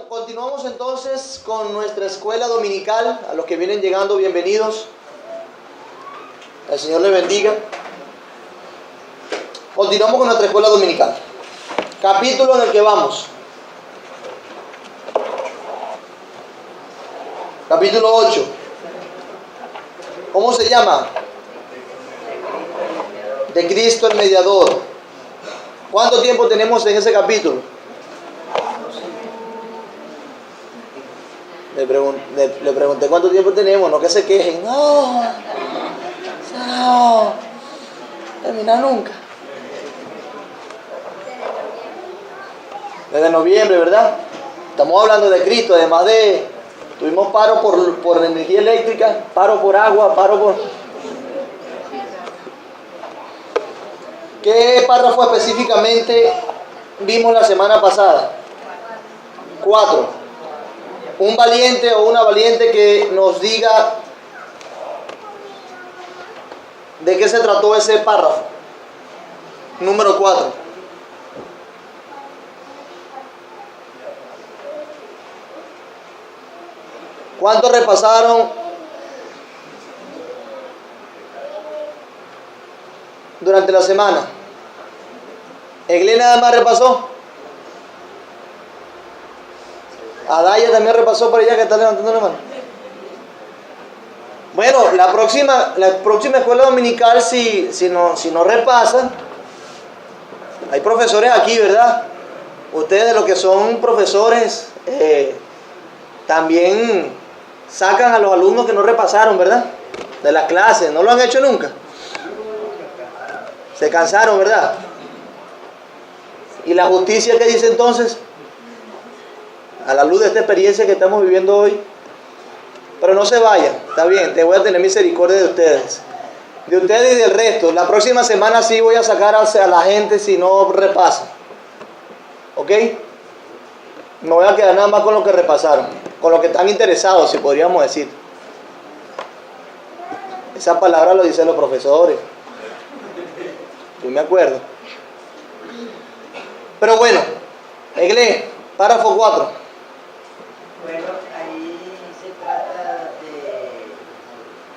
continuamos entonces con nuestra escuela dominical. A los que vienen llegando, bienvenidos. El Señor les bendiga. Continuamos con nuestra escuela dominical. Capítulo en el que vamos. Capítulo 8. ¿Cómo se llama? De Cristo el mediador. ¿Cuánto tiempo tenemos en ese capítulo? Le pregunté cuánto tiempo tenemos, no que se quejen. No, termina nunca. Desde noviembre, ¿verdad? Estamos hablando de Cristo, además de... Tuvimos paro por energía eléctrica, paro por agua, paro por... ¿Qué párrafo específicamente vimos la semana pasada? 4. Un valiente o una valiente que nos diga de qué se trató ese párrafo. Número 4. ¿Cuántos repasaron durante la semana? ¿Eglé nada más repasó? Adaya también repasó por ella, que está levantando la mano. Bueno, la próxima escuela dominical, si no repasan, hay profesores aquí, ¿verdad? Ustedes, los que son profesores, también sacan a los alumnos que no repasaron, ¿verdad? De las clases, ¿no lo han hecho nunca? Se cansaron, ¿verdad? ¿Y la justicia qué dice entonces? A la luz de esta experiencia que estamos viviendo hoy. Pero no se vayan, está bien, te voy a tener misericordia de ustedes y del resto. La próxima semana sí voy a sacar a la gente si no repasan, ¿ok? No voy a quedar nada más con lo que repasaron, con lo que están interesados, si podríamos decir. Esa palabra lo dicen los profesores, yo me acuerdo. Pero bueno, Eglé, párrafo 4. Bueno, ahí se trata de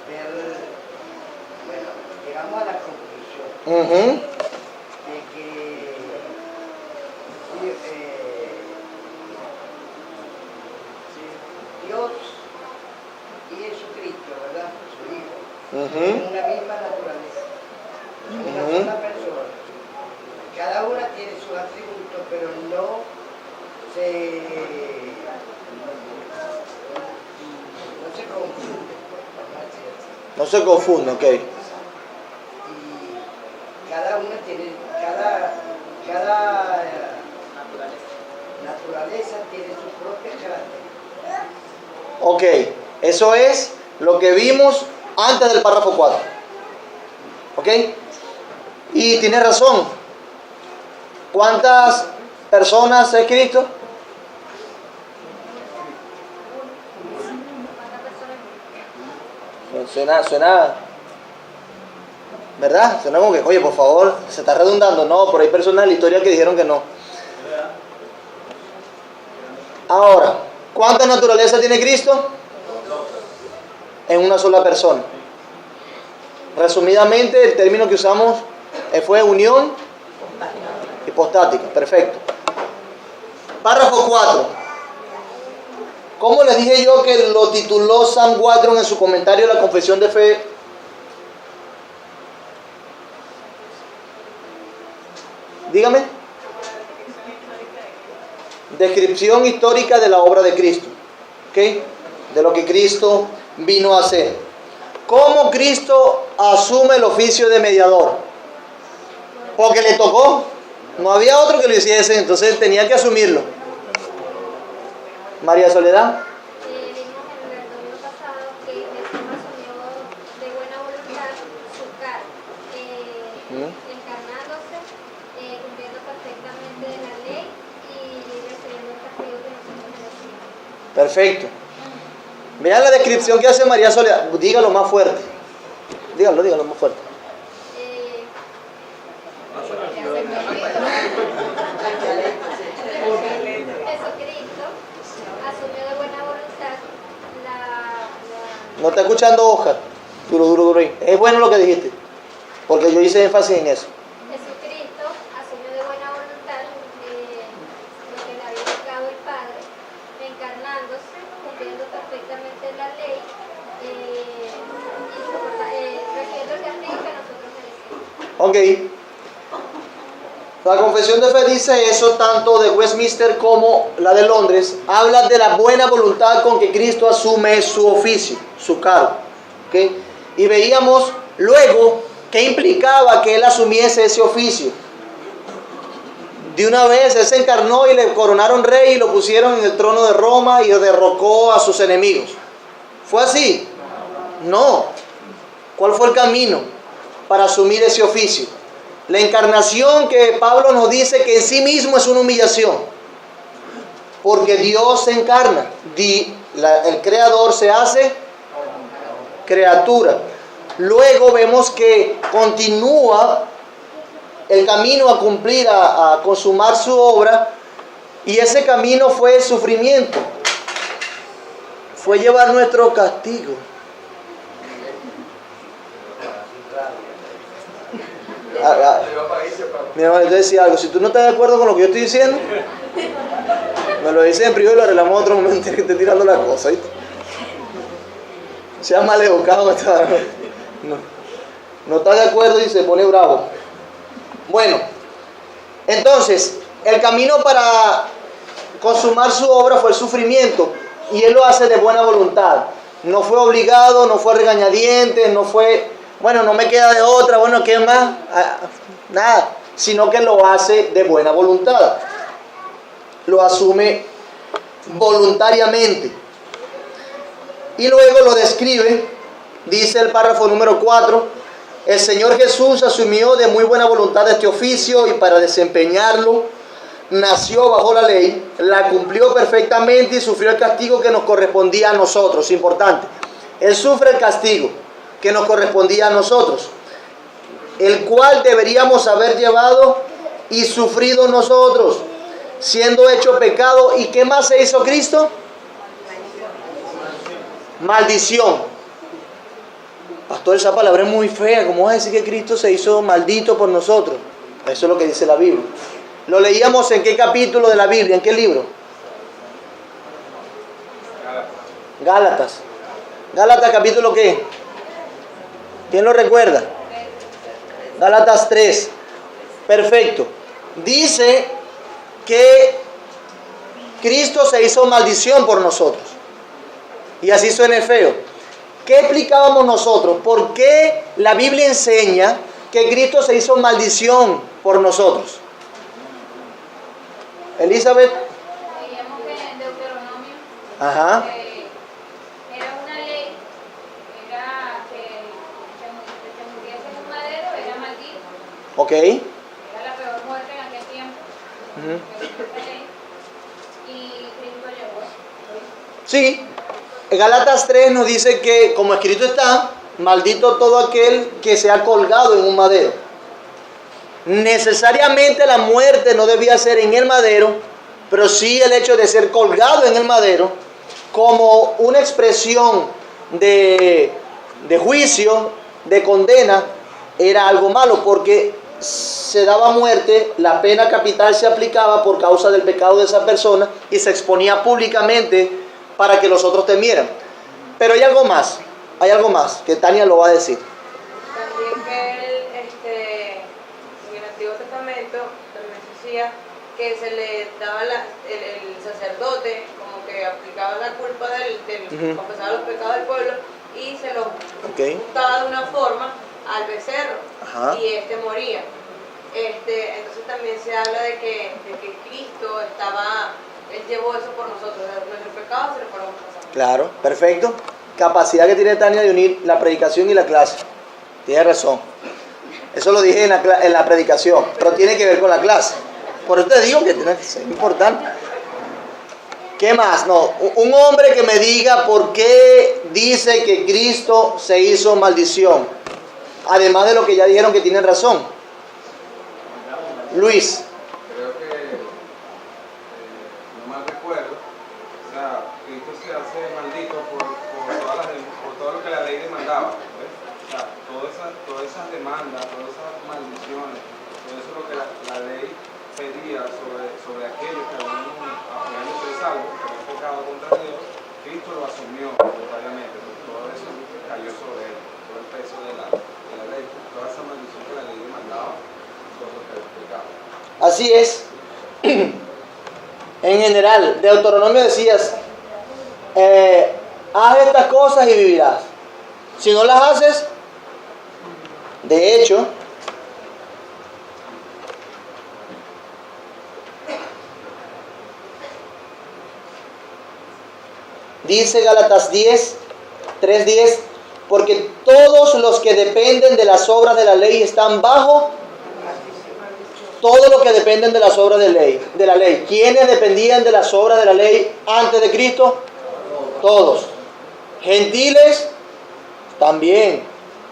ver, bueno, llegamos a la conclusión de que Dios y Jesucristo, ¿verdad? Su Hijo, tienen una misma naturaleza, una sola persona. Cada una tiene sus atributos, pero no se confunde, ok. Y cada una tiene, cada naturaleza tiene su propia característica. Ok, eso es lo que vimos antes del párrafo 4. ¿Ok? Y tiene razón. ¿Cuántas personas es Cristo? Suena, ¿verdad? Suena como que, oye, por favor, se está redundando. No, pero hay personas en la historia que dijeron que no. Ahora, ¿cuánta naturaleza tiene Cristo? En una sola persona. Resumidamente, el término que usamos fue unión hipostática. Perfecto. Párrafo 4. ¿Cómo les dije yo que lo tituló Sam Wadron en su comentario a la Confesión de Fe? Dígame. Descripción histórica de la obra de Cristo. ¿Ok? De lo que Cristo vino a hacer. ¿Cómo Cristo asume el oficio de mediador? Porque le tocó. No había otro que lo hiciese, entonces tenía que asumirlo. María Soledad. Vimos en el domingo pasado que Jesús asumió de buena voluntad su cargo, encarnándose, cumpliendo perfectamente la ley y recibiendo el castigo que nosotros merecíamos. Perfecto. Vean la descripción que hace María Soledad. Dígalo más fuerte. Dígalo más fuerte. Jesucristo No está escuchando Oscar. Duro ahí. Es bueno lo que dijiste, porque yo hice énfasis en eso. Jesucristo asumió de buena voluntad lo que le había indicado el Padre, encarnándose, cumpliendo perfectamente la ley y recibiendo el castigo que nosotros merecemos. Ok. La confesión de fe dice eso, tanto de Westminster como la de Londres. Habla de la buena voluntad con que Cristo asume su oficio, su cargo. ¿Okay? Y veíamos luego qué implicaba que Él asumiese ese oficio. De una vez Él se encarnó y le coronaron rey y lo pusieron en el trono de Roma y derrocó a sus enemigos. ¿Fue así? No. ¿Cuál fue el camino para asumir ese oficio? La encarnación, que Pablo nos dice que en sí mismo es una humillación, porque Dios se encarna, el creador se hace criatura. Luego vemos que continúa el camino a cumplir, a consumar su obra, y ese camino fue el sufrimiento, fue llevar nuestro castigo. Mi hermano, yo te decía algo, si tú no estás de acuerdo con lo que yo estoy diciendo, me lo dices en privado y lo arreglamos en otro momento que esté tirando la cosa, ¿viste? Sea maleducado, no está de acuerdo y se pone bravo. Bueno, entonces, el camino para consumar su obra fue el sufrimiento, y Él lo hace de buena voluntad. No fue obligado, no fue regañadientes, no fue, bueno, no me queda de otra, bueno, ¿qué más? Nada, sino que lo hace de buena voluntad. Lo asume voluntariamente. Y luego lo describe, dice el párrafo número 4, el Señor Jesús asumió de muy buena voluntad este oficio y para desempeñarlo nació bajo la ley, la cumplió perfectamente y sufrió el castigo que nos correspondía a nosotros. Importante, Él sufre el castigo que nos correspondía a nosotros, el cual deberíamos haber llevado y sufrido nosotros, siendo hecho pecado. ¿Y qué más se hizo Cristo? Maldición. Pastor, esa palabra es muy fea. ¿Cómo vas a decir que Cristo se hizo maldito por nosotros? Eso es lo que dice la Biblia. Lo leíamos en qué capítulo de la Biblia, en qué libro. Gálatas. Gálatas capítulo ¿qué? ¿Quién lo recuerda? Gálatas 3. Perfecto. Dice que Cristo se hizo maldición por nosotros. Y así suena feo. ¿Qué explicábamos nosotros? ¿Por qué la Biblia enseña que Cristo se hizo maldición por nosotros? Elizabeth. Veíamos que en Deuteronomio Ajá. era una ley, era que muriese en un madero, era maldito. Ok. Era la peor muerte en aquel tiempo. Esa ley. Y Cristo llegó. Sí. Gálatas 3 nos dice que, como escrito está, maldito todo aquel que sea colgado en un madero. Necesariamente la muerte no debía ser en el madero, pero sí el hecho de ser colgado en el madero como una expresión de juicio, de condena, era algo malo, porque se daba muerte, la pena capital se aplicaba por causa del pecado de esa persona y se exponía públicamente para que los otros temieran. Pero hay algo más que Tania lo va a decir. También que en el Antiguo Testamento también se decía que se le daba el sacerdote, como que aplicaba la culpa del confesaba los pecados del pueblo y se los juntaba de una forma al becerro. Ajá. Y este moría. Entonces también se habla de que Cristo Él llevó eso por nosotros, nuestros pecados se los fueron pasados. Claro, perfecto. Capacidad que tiene Tania de unir la predicación y la clase. Tiene razón. Eso lo dije en la predicación, pero tiene que ver con la clase. Por eso te digo que es importante. ¿Qué más? No, un hombre que me diga por qué dice que Cristo se hizo maldición. Además de lo que ya dijeron que tienen razón. Luis. Creo que, no mal recuerdo, sea, Cristo se hace maldito por todo lo que la ley demandaba. ¿Ves? O sea, todas esas demandas, todas esas maldiciones, todo eso lo que la ley pedía sobre aquellos que habían sido salvos, que habían pecado contra Dios, Cristo lo asumió voluntariamente, porque todo eso cayó sobre él, todo el peso de la ley, toda esa maldición que la ley demandaba, todo lo que había pecado. Así es. En general, Deuteronomio decías, haz estas cosas y vivirás. Si no las haces, de hecho, dice Gálatas 3:10, porque todos los que dependen de las obras de la ley están bajo. Todo lo que dependen de las obras de la ley. ¿Quiénes dependían de las obras de la ley antes de Cristo? Todos. Gentiles, también.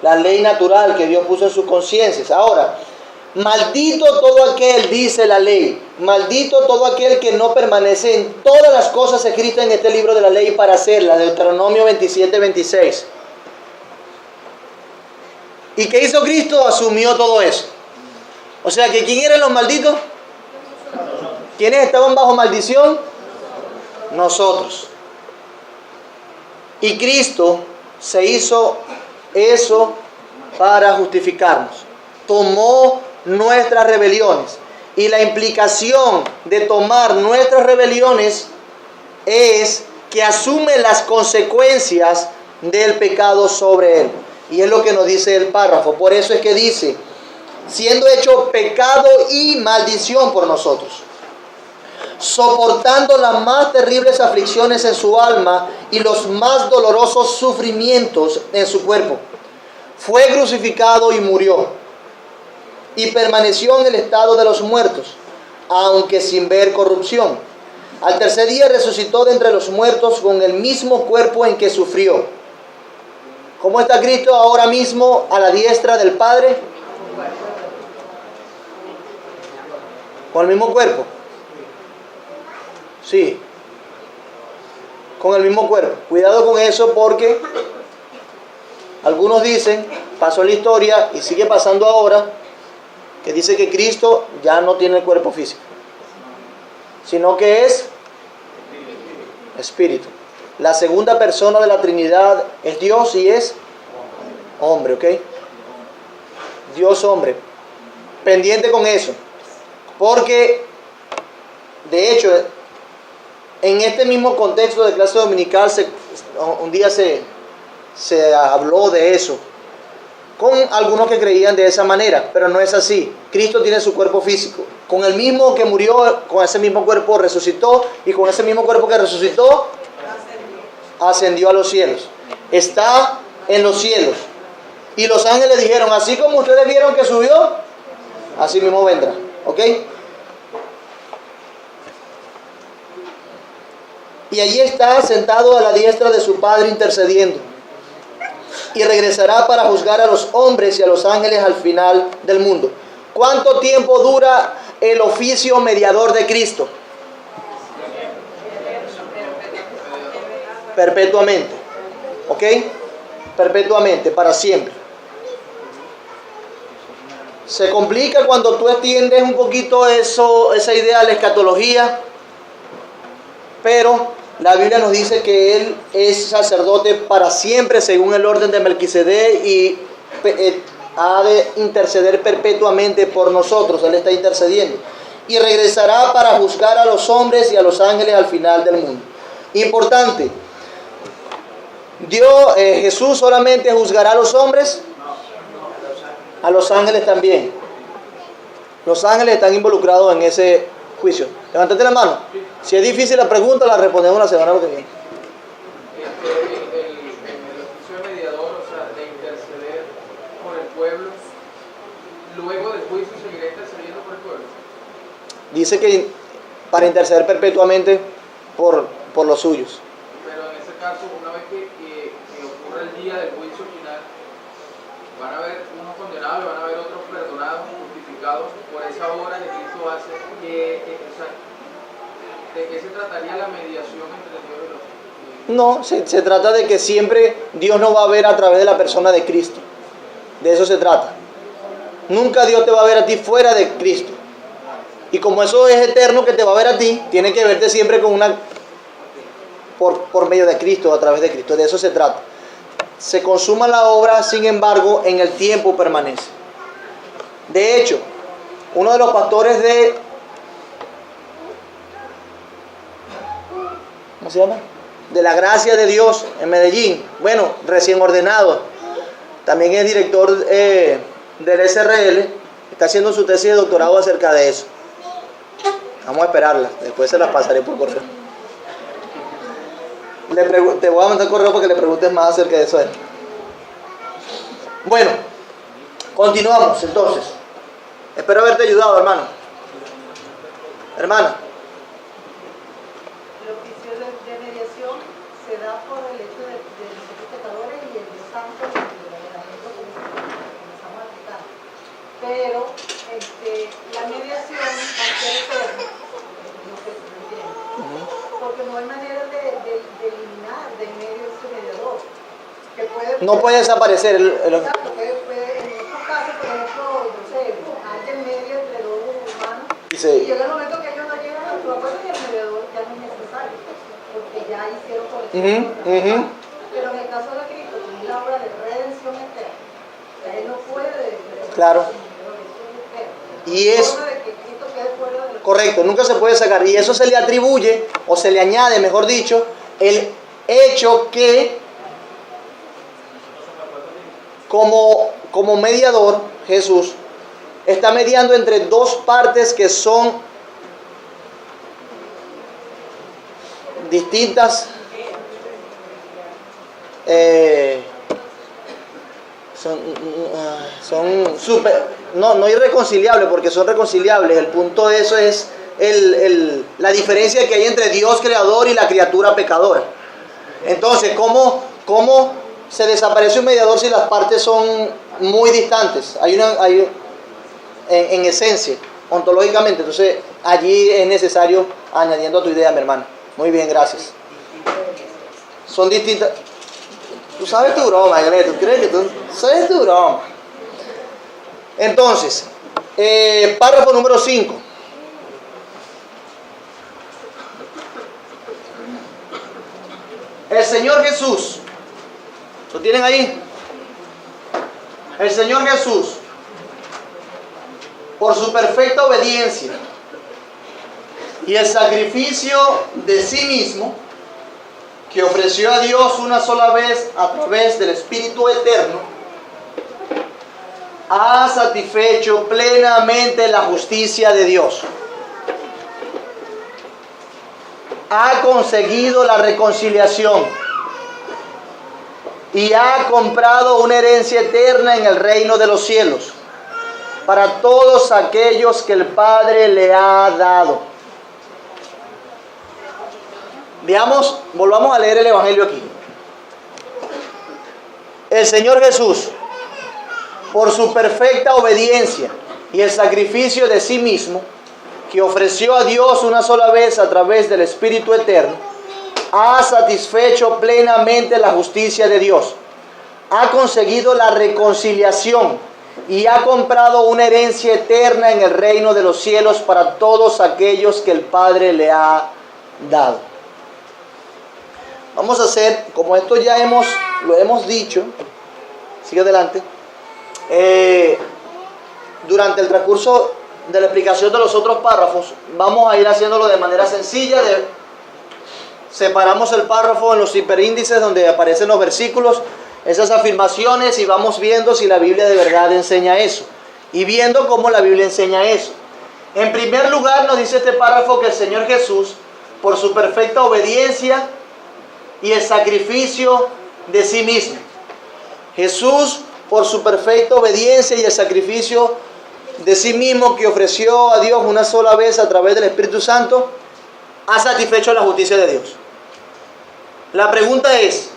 La ley natural que Dios puso en sus conciencias. Ahora, maldito todo aquel, dice la ley, maldito todo aquel que no permanece en todas las cosas escritas en este libro de la ley para hacerlas. Deuteronomio 27:26. ¿Y qué hizo Cristo? Asumió todo eso. O sea que ¿quién eran los malditos? ¿Quiénes estaban bajo maldición? Nosotros. Y Cristo se hizo eso para justificarnos. Tomó nuestras rebeliones. Y la implicación de tomar nuestras rebeliones es que asume las consecuencias del pecado sobre él. Y es lo que nos dice el párrafo. Por eso es que dice, siendo hecho pecado y maldición por nosotros, soportando las más terribles aflicciones en su alma y los más dolorosos sufrimientos en su cuerpo, fue crucificado y murió, y permaneció en el estado de los muertos, aunque sin ver corrupción. Al tercer día resucitó de entre los muertos con el mismo cuerpo en que sufrió. ¿Cómo está Cristo ahora mismo a la diestra del Padre? ¿Con el mismo cuerpo? Sí. Con el mismo cuerpo. Cuidado con eso porque algunos dicen, pasó en la historia y sigue pasando ahora, que dice que Cristo ya no tiene el cuerpo físico, sino que es espíritu. La segunda persona de la Trinidad es Dios y es hombre, ¿ok? Dios hombre. Pendiente con eso. Porque, de hecho, en este mismo contexto de clase dominical, un día se habló de eso, con algunos que creían de esa manera, pero no es así. Cristo tiene su cuerpo físico. Con el mismo que murió, con ese mismo cuerpo resucitó, y con ese mismo cuerpo que resucitó, ascendió a los cielos. Está en los cielos. Y los ángeles dijeron, así como ustedes vieron que subió, así mismo vendrá. ¿Ok? Y allí está sentado a la diestra de su Padre intercediendo. Y regresará para juzgar a los hombres y a los ángeles al final del mundo. ¿Cuánto tiempo dura el oficio mediador de Cristo? Perpetuamente. ¿Ok? Perpetuamente, para siempre. Se complica cuando tú entiendes un poquito esa idea de la escatología, pero la Biblia nos dice que Él es sacerdote para siempre según el orden de Melquisedec y ha de interceder perpetuamente por nosotros. Él está intercediendo. Y regresará para juzgar a los hombres y a los ángeles al final del mundo. Importante, Jesús solamente juzgará a los hombres. A los ángeles también. Los ángeles están involucrados en ese juicio. Levántate la mano. Si es difícil la pregunta, la respondemos la semana que viene. El oficio mediador, o sea, de interceder por el pueblo, luego del juicio seguirá intercediendo por el pueblo. Dice que para interceder perpetuamente por los suyos. Pero en ese caso, una vez que ocurra el día del juicio final, van a haber unos condenados y van a haber otros perdonados, justificados por esa obra que Cristo hace. ¿De qué se trataría la mediación entre Dios y los hombres? No, se trata de que siempre Dios nos va a ver a través de la persona de Cristo. De eso se trata. Nunca Dios te va a ver a ti fuera de Cristo. Y como eso es eterno que te va a ver a ti, tiene que verte siempre con por medio de Cristo, a través de Cristo. De eso se trata. Se consuma la obra, sin embargo, en el tiempo permanece. De hecho, uno de los pastores ¿cómo se llama? De la Gracia de Dios en Medellín, bueno, recién ordenado, también es director del SRL, está haciendo su tesis de doctorado acerca de eso. Vamos a esperarla, después se la pasaré por correo. Te voy a mandar correo para que le preguntes más acerca de eso a él. Bueno, continuamos entonces. Espero haberte ayudado, hermano. Hermana. El oficio de mediación se da por el hecho de nosotros pecadores y el Dios Santo y el ejemplo que comenzamos a aplicar. Pero la mediación va a ser eterna, no sé si me entienden, porque no hay manera de eliminar de en medio ese mediador. Que no puede desaparecer Exacto, en estos casos, por ejemplo, no sé, hay en medio entre dos humanos y llega el momento que ellos no llegan a tu acuerdo y el mediador ya no es necesario, porque ya hicieron conexión. Pero en el caso de Cristo, como es la obra de redención eterna, él no puede. Claro. Y es correcto, nunca se puede sacar. Y eso se le atribuye, o se le añade, mejor dicho, el hecho que como mediador, Jesús está mediando entre dos partes que son distintas, no irreconciliables, porque son reconciliables. El punto de eso es la diferencia que hay entre Dios creador y la criatura pecadora. Entonces, ¿cómo se desaparece un mediador si las partes son muy distantes? En esencia, ontológicamente. Entonces, allí es necesario, añadiendo a tu idea, mi hermano. Muy bien, gracias. Son distintas. Tú sabes tu broma, ¿tú crees que tú sabes tu broma? Entonces, párrafo número 5. El Señor Jesús, ¿lo tienen ahí? El Señor Jesús, por su perfecta obediencia y el sacrificio de sí mismo, que ofreció a Dios una sola vez a través del Espíritu Eterno, ha satisfecho plenamente la justicia de Dios. Ha conseguido la reconciliación y ha comprado una herencia eterna en el reino de los cielos para todos aquellos que el Padre le ha dado. Veamos, volvamos a leer el Evangelio aquí. El Señor Jesús, por su perfecta obediencia y el sacrificio de sí mismo, que ofreció a Dios una sola vez a través del Espíritu Eterno, ha satisfecho plenamente la justicia de Dios, ha conseguido la reconciliación y ha comprado una herencia eterna en el reino de los cielos para todos aquellos que el Padre le ha dado. Vamos a hacer, como esto ya lo hemos dicho, sigue adelante, durante el transcurso de la explicación de los otros párrafos, vamos a ir haciéndolo de manera sencilla. Separamos el párrafo en los hiperíndices donde aparecen los versículos, esas afirmaciones, y vamos viendo si la Biblia de verdad enseña eso, y viendo cómo la Biblia enseña eso. En primer lugar, nos dice este párrafo que el Señor Jesús, por su perfecta obediencia y el sacrificio de sí mismo. Jesús, por su perfecta obediencia y el sacrificio de sí mismo que ofreció a Dios una sola vez a través del Espíritu Santo, ha satisfecho la justicia de Dios. La pregunta es,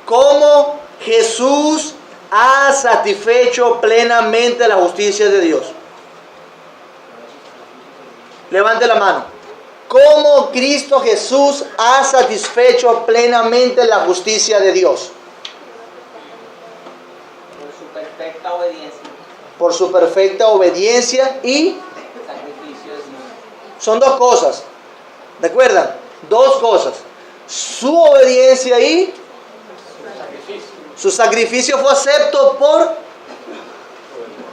¿cómo Jesús ha satisfecho plenamente la justicia de Dios? Levante la mano. cómo Cristo Jesús ha satisfecho plenamente la justicia de Dios. Por su perfecta obediencia. Por su perfecta obediencia y Sacrificio de Dios. son dos cosas. ¿Recuerdan? Dos cosas. Su obediencia y su sacrificio fue acepto por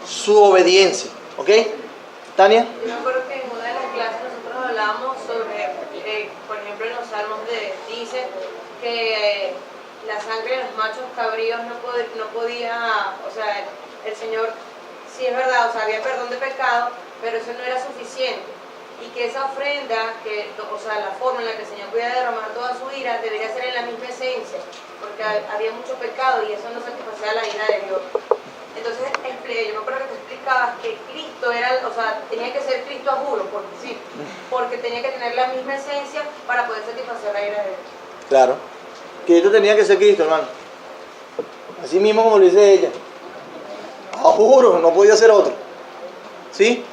su obediencia. ¿Ok? Tania. Yo me acuerdo que en una de las clases nosotros hablábamos sobre, por ejemplo, en los salmos dice que la sangre de los machos cabríos no podía, o sea, el Señor, sí es verdad, o sea, había perdón de pecado, pero eso no era suficiente. Y que esa ofrenda, o sea, la forma en la que el Señor podía derramar toda su ira, debería ser en la misma esencia, porque había mucho pecado y eso no satisfacía la ira de Dios. Entonces, yo me acuerdo que tú explicabas que Cristo era, o sea, tenía que ser Cristo a juro, porque sí, porque tenía que tener la misma esencia para poder satisfacer la ira de Dios. Claro. Cristo tenía que ser Cristo, hermano. Así mismo como lo dice ella. A juro, no podía ser otro. ¿Sí?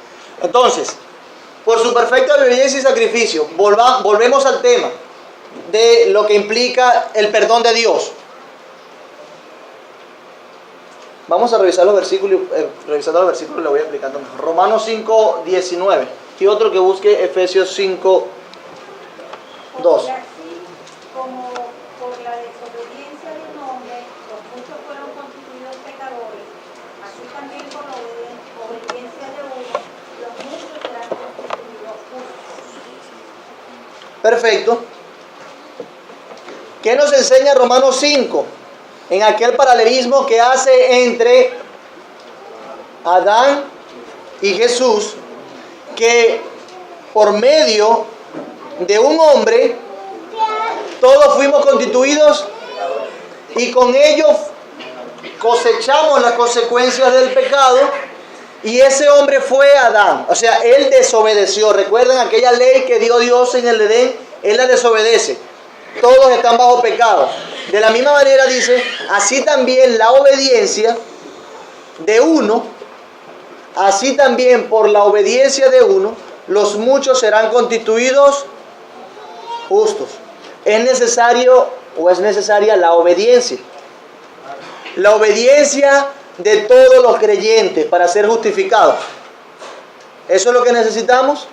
Entonces, por su perfecta obediencia y sacrificio, volvemos al tema de lo que implica el perdón de Dios. Vamos a revisar los versículos, revisando los versículos le voy explicando mejor. Romanos 5, 19. Y otro que busque Efesios 5, 2. Porque así como por la desobediencia de un hombre, los muchos fueron constituidos pecadores, así también por la obediencia de uno, los muchos serán constituidos justos. Perfecto. ¿Qué nos enseña Romanos 5? En aquel paralelismo que hace entre Adán y Jesús, que por medio de un hombre todos fuimos constituidos y con ello cosechamos las consecuencias del pecado, y ese hombre fue Adán. O sea, él desobedeció. ¿Recuerdan aquella ley que dio Dios en el Edén? Él la desobedece. Todos están bajo pecado. De la misma manera dice, así también la obediencia de uno, así también por la obediencia de uno, los muchos serán constituidos justos. Es necesario o es necesaria la obediencia. La obediencia de todos los creyentes para ser justificados. ¿Eso es lo que necesitamos?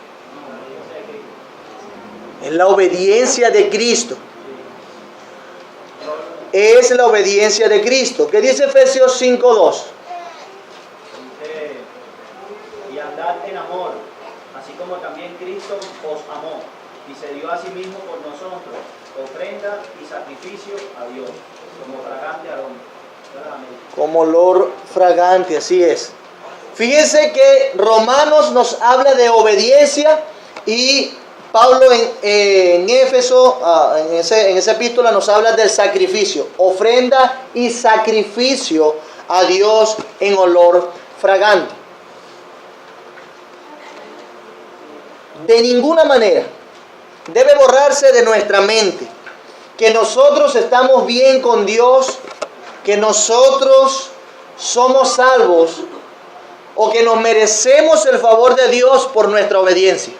Es la obediencia de Cristo. Es la obediencia de Cristo. ¿Qué dice Efesios 5:2? Y andad en amor, así como también Cristo os amó y se dio a sí mismo por nosotros, ofrenda y sacrificio a Dios, como fragante aroma. Como olor fragante, así es. Fíjense que Romanos nos habla de obediencia, y Pablo en Éfeso, en esa epístola, nos habla del sacrificio, ofrenda y sacrificio a Dios en olor fragante. De ninguna manera debe borrarse de nuestra mente que nosotros estamos bien con Dios, que nosotros somos salvos o que nos merecemos el favor de Dios por nuestra obediencia.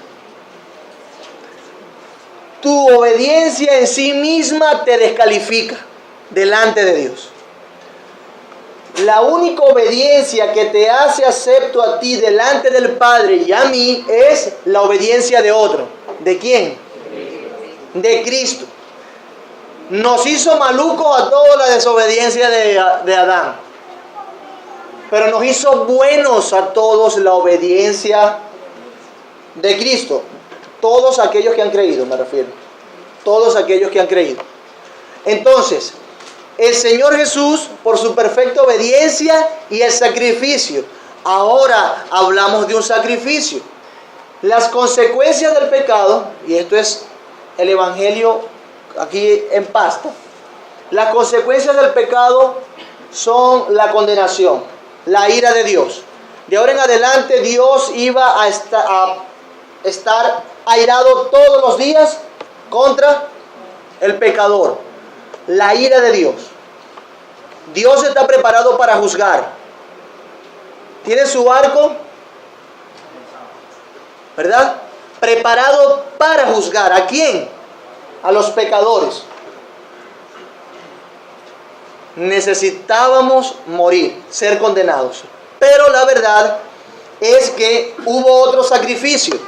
Tu obediencia en sí misma te descalifica delante de Dios. La única obediencia que te hace acepto a ti delante del Padre y a mí es la obediencia de otro. ¿De quién? De Cristo. Nos hizo malucos a todos la desobediencia de Adán, pero nos hizo buenos a todos la obediencia de Cristo. Todos aquellos que han creído, me refiero. Todos aquellos que han creído. Entonces, el Señor Jesús, por su perfecta obediencia y el sacrificio. Ahora hablamos de un sacrificio. Las consecuencias del pecado, y esto es el Evangelio aquí en pasta. Las consecuencias del pecado son la condenación, la ira de Dios. De ahora en adelante Dios iba a estar airado todos los días contra el pecador. La ira de Dios. Dios está preparado para juzgar. Tiene su arco, ¿verdad? preparado para juzgar. ¿A quién? A los pecadores. Necesitábamos morir, ser condenados. Pero la verdad es que hubo otro sacrificio.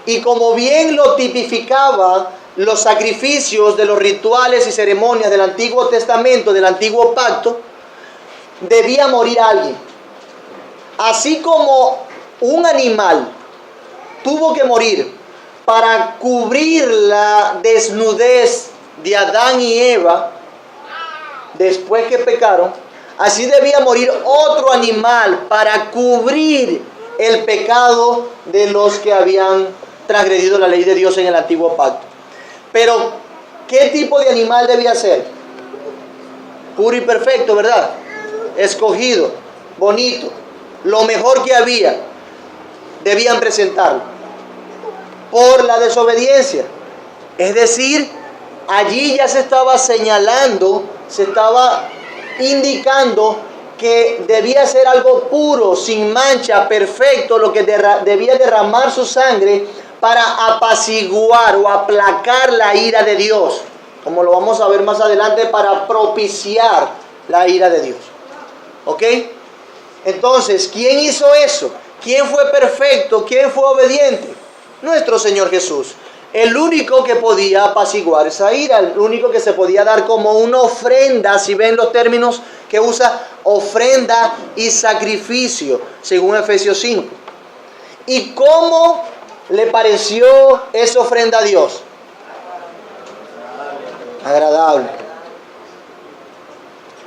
Y como bien lo tipificaba los sacrificios de los rituales y ceremonias del Antiguo Testamento, del Antiguo Pacto, debía morir alguien. Así como un animal tuvo que morir para cubrir la desnudez de Adán y Eva después que pecaron, así debía morir otro animal para cubrir el pecado de los que habían transgredido la ley de Dios en el Antiguo Pacto. Pero, ¿qué tipo de animal debía ser? Puro y perfecto, ¿verdad? Escogido, bonito, lo mejor que había, debían presentarlo. Por la desobediencia. Es decir, allí ya se estaba señalando, se estaba indicando que debía ser algo puro, sin mancha, perfecto, lo que debía derramar su sangre para apaciguar o aplacar la ira de Dios, como lo vamos a ver más adelante, para propiciar la ira de Dios. ¿Ok? Entonces, ¿quién hizo eso? ¿Quién fue perfecto? ¿Quién fue obediente? Nuestro Señor Jesús. El único que podía apaciguar esa ira, el único que se podía dar como una ofrenda, si ven los términos que usa, ofrenda y sacrificio, según Efesios 5. ¿Y cómo le pareció esa ofrenda a Dios? Agradable.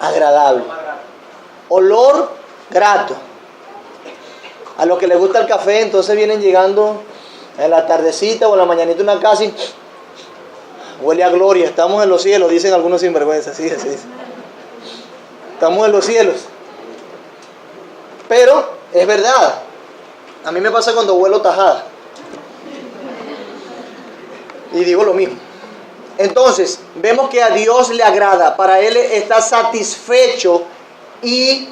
Agradable. Olor grato. A los que les gusta el café, entonces vienen llegando en la tardecita o en la mañanita una casa y huele a gloria. Estamos en los cielos, dicen algunos sinvergüenzas. Sí, así dice. Estamos en los cielos. Pero es verdad. A mí me pasa cuando huelo tajada. Y digo lo mismo. Entonces, vemos que a Dios le agrada. Para Él está satisfecho y...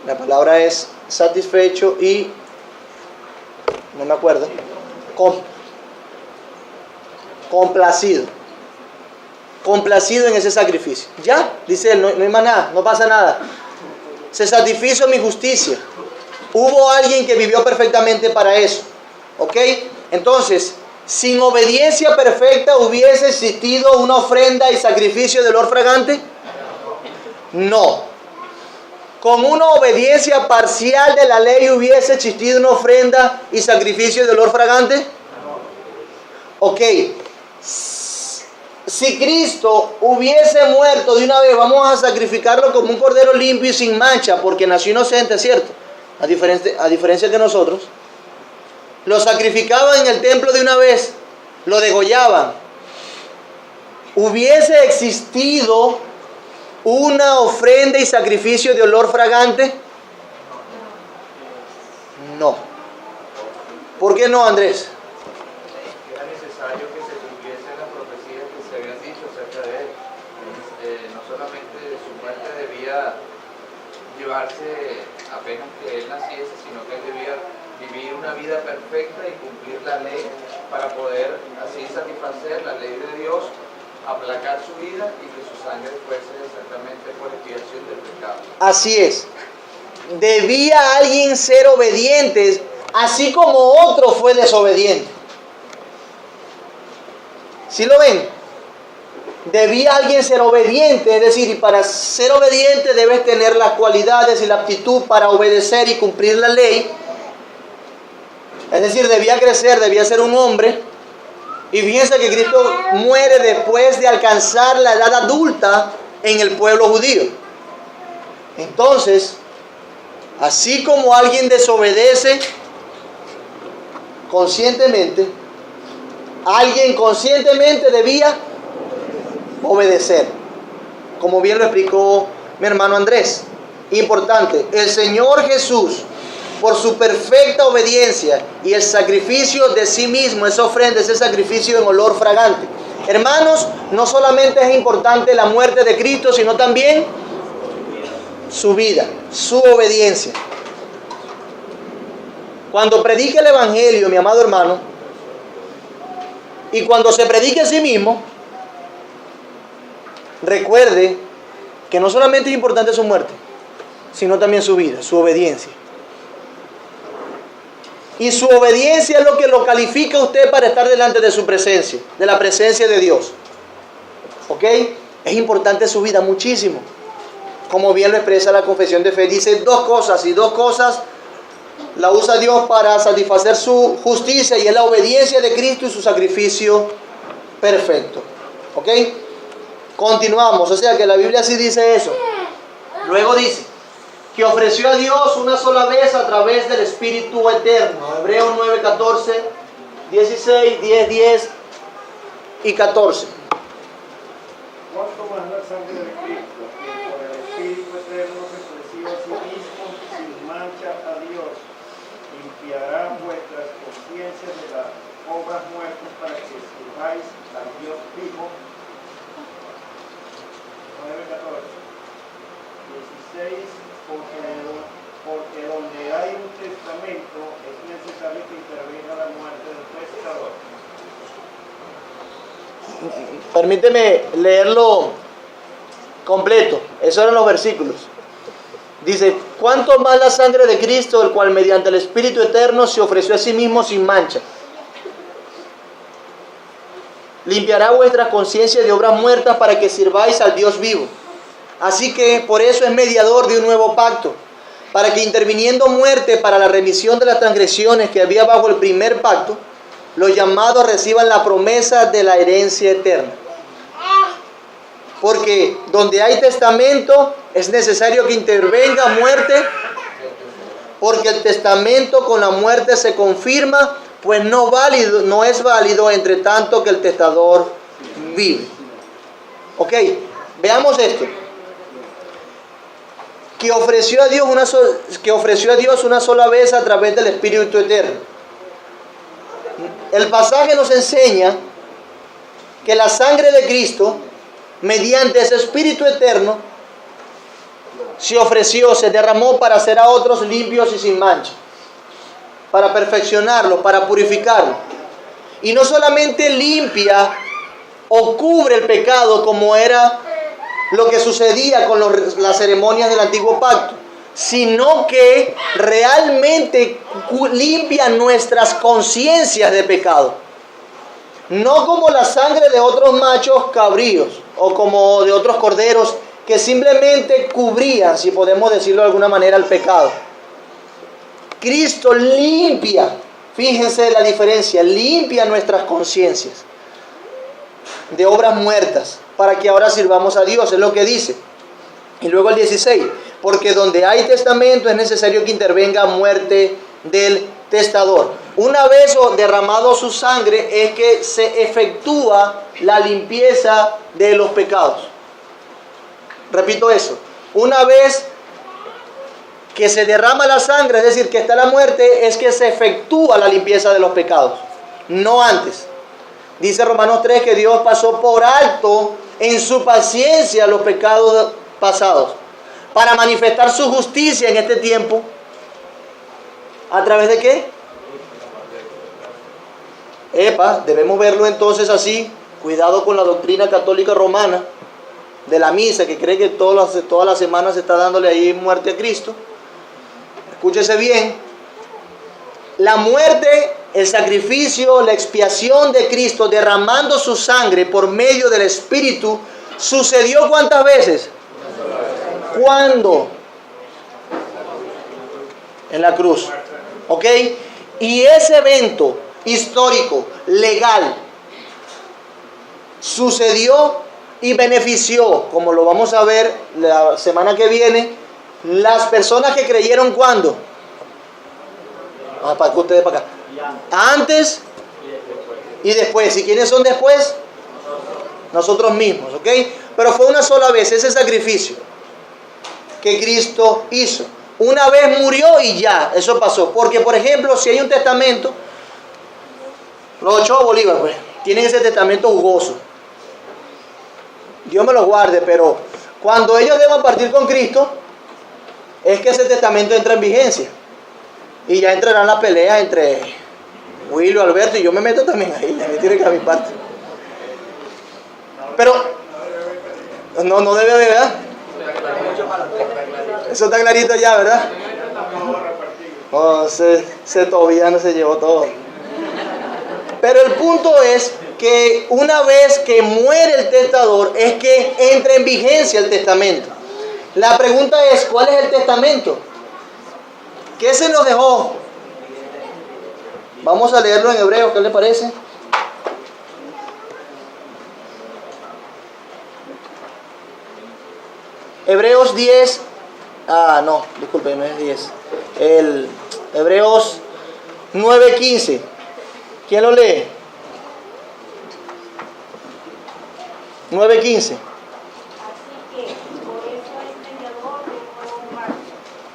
La palabra es satisfecho y... No me acuerdo. Complacido. Complacido en ese sacrificio. Ya, dice él, no hay más nada, no pasa nada. Se satisfizo mi justicia. Hubo alguien que vivió perfectamente para eso. ¿Ok? Entonces, sin obediencia perfecta, ¿hubiese existido una ofrenda y sacrificio de olor fragante? No. Con una obediencia parcial de la ley, ¿hubiese existido una ofrenda y sacrificio de olor fragante? Ok. Si Cristo hubiese muerto de una vez, vamos a sacrificarlo como un cordero limpio y sin mancha, porque nació inocente, ¿cierto? A diferencia que nosotros. Lo sacrificaban en el templo de una vez, lo degollaban. ¿Hubiese existido una ofrenda y sacrificio de olor fragante? No. ¿Por qué no, Andrés? Era necesario que se cumpliesen las profecías que se habían dicho acerca de él. No solamente su muerte debía llevarse apenas que él naciese, sino que él debía vivir una vida perfecta y cumplir la ley para poder así satisfacer la ley de Dios, aplacar su ira y que su sangre fuese exactamente por expiación del pecado. Así es. Debía alguien ser obediente, así como otro fue desobediente. ¿Sí lo ven? Debía alguien ser obediente, es decir, y para ser obediente debes tener las cualidades y la aptitud para obedecer y cumplir la ley. Es decir, debía crecer, debía ser un hombre. Y fíjense que Cristo muere después de alcanzar la edad adulta en el pueblo judío. Entonces, así como alguien desobedece conscientemente, alguien conscientemente debía obedecer. Como bien lo explicó mi hermano Andrés. Importante, el Señor Jesús, por su perfecta obediencia y el sacrificio de sí mismo, esa ofrenda, ese sacrificio en olor fragante. Hermanos, no solamente es importante la muerte de Cristo, sino también su vida, su obediencia. Cuando predique el Evangelio, mi amado hermano, y cuando se predique a sí mismo, recuerde que no solamente es importante su muerte, sino también su vida, su obediencia. Y su obediencia es lo que lo califica a usted para estar delante de su presencia, de la presencia de Dios. ¿Ok? Es importante su vida muchísimo. Como bien lo expresa la confesión de fe. Dice dos cosas, y dos cosas la usa Dios para satisfacer su justicia, y es la obediencia de Cristo y su sacrificio perfecto. ¿Ok? Continuamos. O sea que la Biblia sí dice eso. Luego dice que ofreció a Dios una sola vez a través del Espíritu Eterno. Hebreos 9, 14, 16, 10, 10 y 14. ¿Cuánto más la sangre de Cristo, que por el Espíritu Eterno se ofreció a sí mismo sin mancha a Dios, limpiará vuestras conciencias de las obras muertas para que sirváis al Dios vivo? 9, 14. 16. Porque donde hay un testamento es necesario que intervenga la muerte del testador. Permíteme leerlo completo. Esos eran los versículos. Dice, ¿cuánto más la sangre de Cristo, el cual mediante el Espíritu Eterno se ofreció a sí mismo sin mancha? Limpiará vuestra conciencia de obras muertas para que sirváis al Dios vivo. Así que por eso es mediador de un nuevo pacto, para que interviniendo muerte para la remisión de las transgresiones que había bajo el primer pacto, los llamados reciban la promesa de la herencia eterna. Porque donde hay testamento es necesario que intervenga muerte, porque el testamento con la muerte se confirma, pues no es válido entre tanto que el testador vive. Ok, veamos esto. Que ofreció a Dios una sola vez a través del Espíritu Eterno. El pasaje nos enseña que la sangre de Cristo, mediante ese Espíritu Eterno, se derramó para hacer a otros limpios y sin mancha, para perfeccionarlos, para purificarlos. Y no solamente limpia o cubre el pecado como era lo que sucedía con las ceremonias del antiguo pacto, sino que realmente limpia nuestras conciencias de pecado. No como la sangre de otros machos cabríos o como de otros corderos que simplemente cubrían, si podemos decirlo de alguna manera, el pecado. Cristo limpia, fíjense la diferencia, limpia nuestras conciencias de obras muertas, para que ahora sirvamos a Dios, es lo que dice. Y luego el 16, porque donde hay testamento es necesario que intervenga muerte del testador. Una vez derramado su sangre es que se efectúa la limpieza de los pecados. Repito eso, una vez que se derrama la sangre, es decir, que está la muerte, es que se efectúa la limpieza de los pecados, no antes. Dice Romanos 3 que Dios pasó por alto en su paciencia los pecados pasados, para manifestar su justicia en este tiempo. ¿A través de qué? Debemos verlo entonces así. Cuidado con la doctrina católica romana de la misa, que cree que todas las semanas se está dándole ahí muerte a Cristo. Escúchese bien. La muerte, el sacrificio, la expiación de Cristo derramando su sangre por medio del Espíritu, ¿sucedió cuántas veces? ¿Cuándo? En la cruz. ¿Ok? Y ese evento histórico, legal, sucedió y benefició, como lo vamos a ver la semana que viene, las personas que creyeron ¿cuándo? Para que ustedes para acá. Antes y después. ¿Y quiénes son después? Nosotros mismos, ¿ok? Pero fue una sola vez ese sacrificio que Cristo hizo. Una vez murió y ya, eso pasó. Porque, por ejemplo, si hay un testamento, los Ochoa Bolívar, pues, tienen ese testamento jugoso. Dios me lo guarde, pero cuando ellos deban partir con Cristo, es que ese testamento entra en vigencia. Y ya entrarán las peleas entre Willy, Alberto, y yo me meto también ahí, ya me tiene que a mi parte. Pero no debe haber, ¿verdad? Eso está clarito ya, ¿verdad? Oh, ese Tobiano se llevó todo. Pero el punto es que una vez que muere el testador es que entra en vigencia el testamento. La pregunta es, ¿cuál es el testamento? ¿Qué se nos dejó? Vamos a leerlo en hebreo, ¿qué le parece? Hebreos 10, no es 10. El Hebreos 9:15. ¿Quién lo lee? 9:15. Así que, por eso es mediador de un nuevo pacto,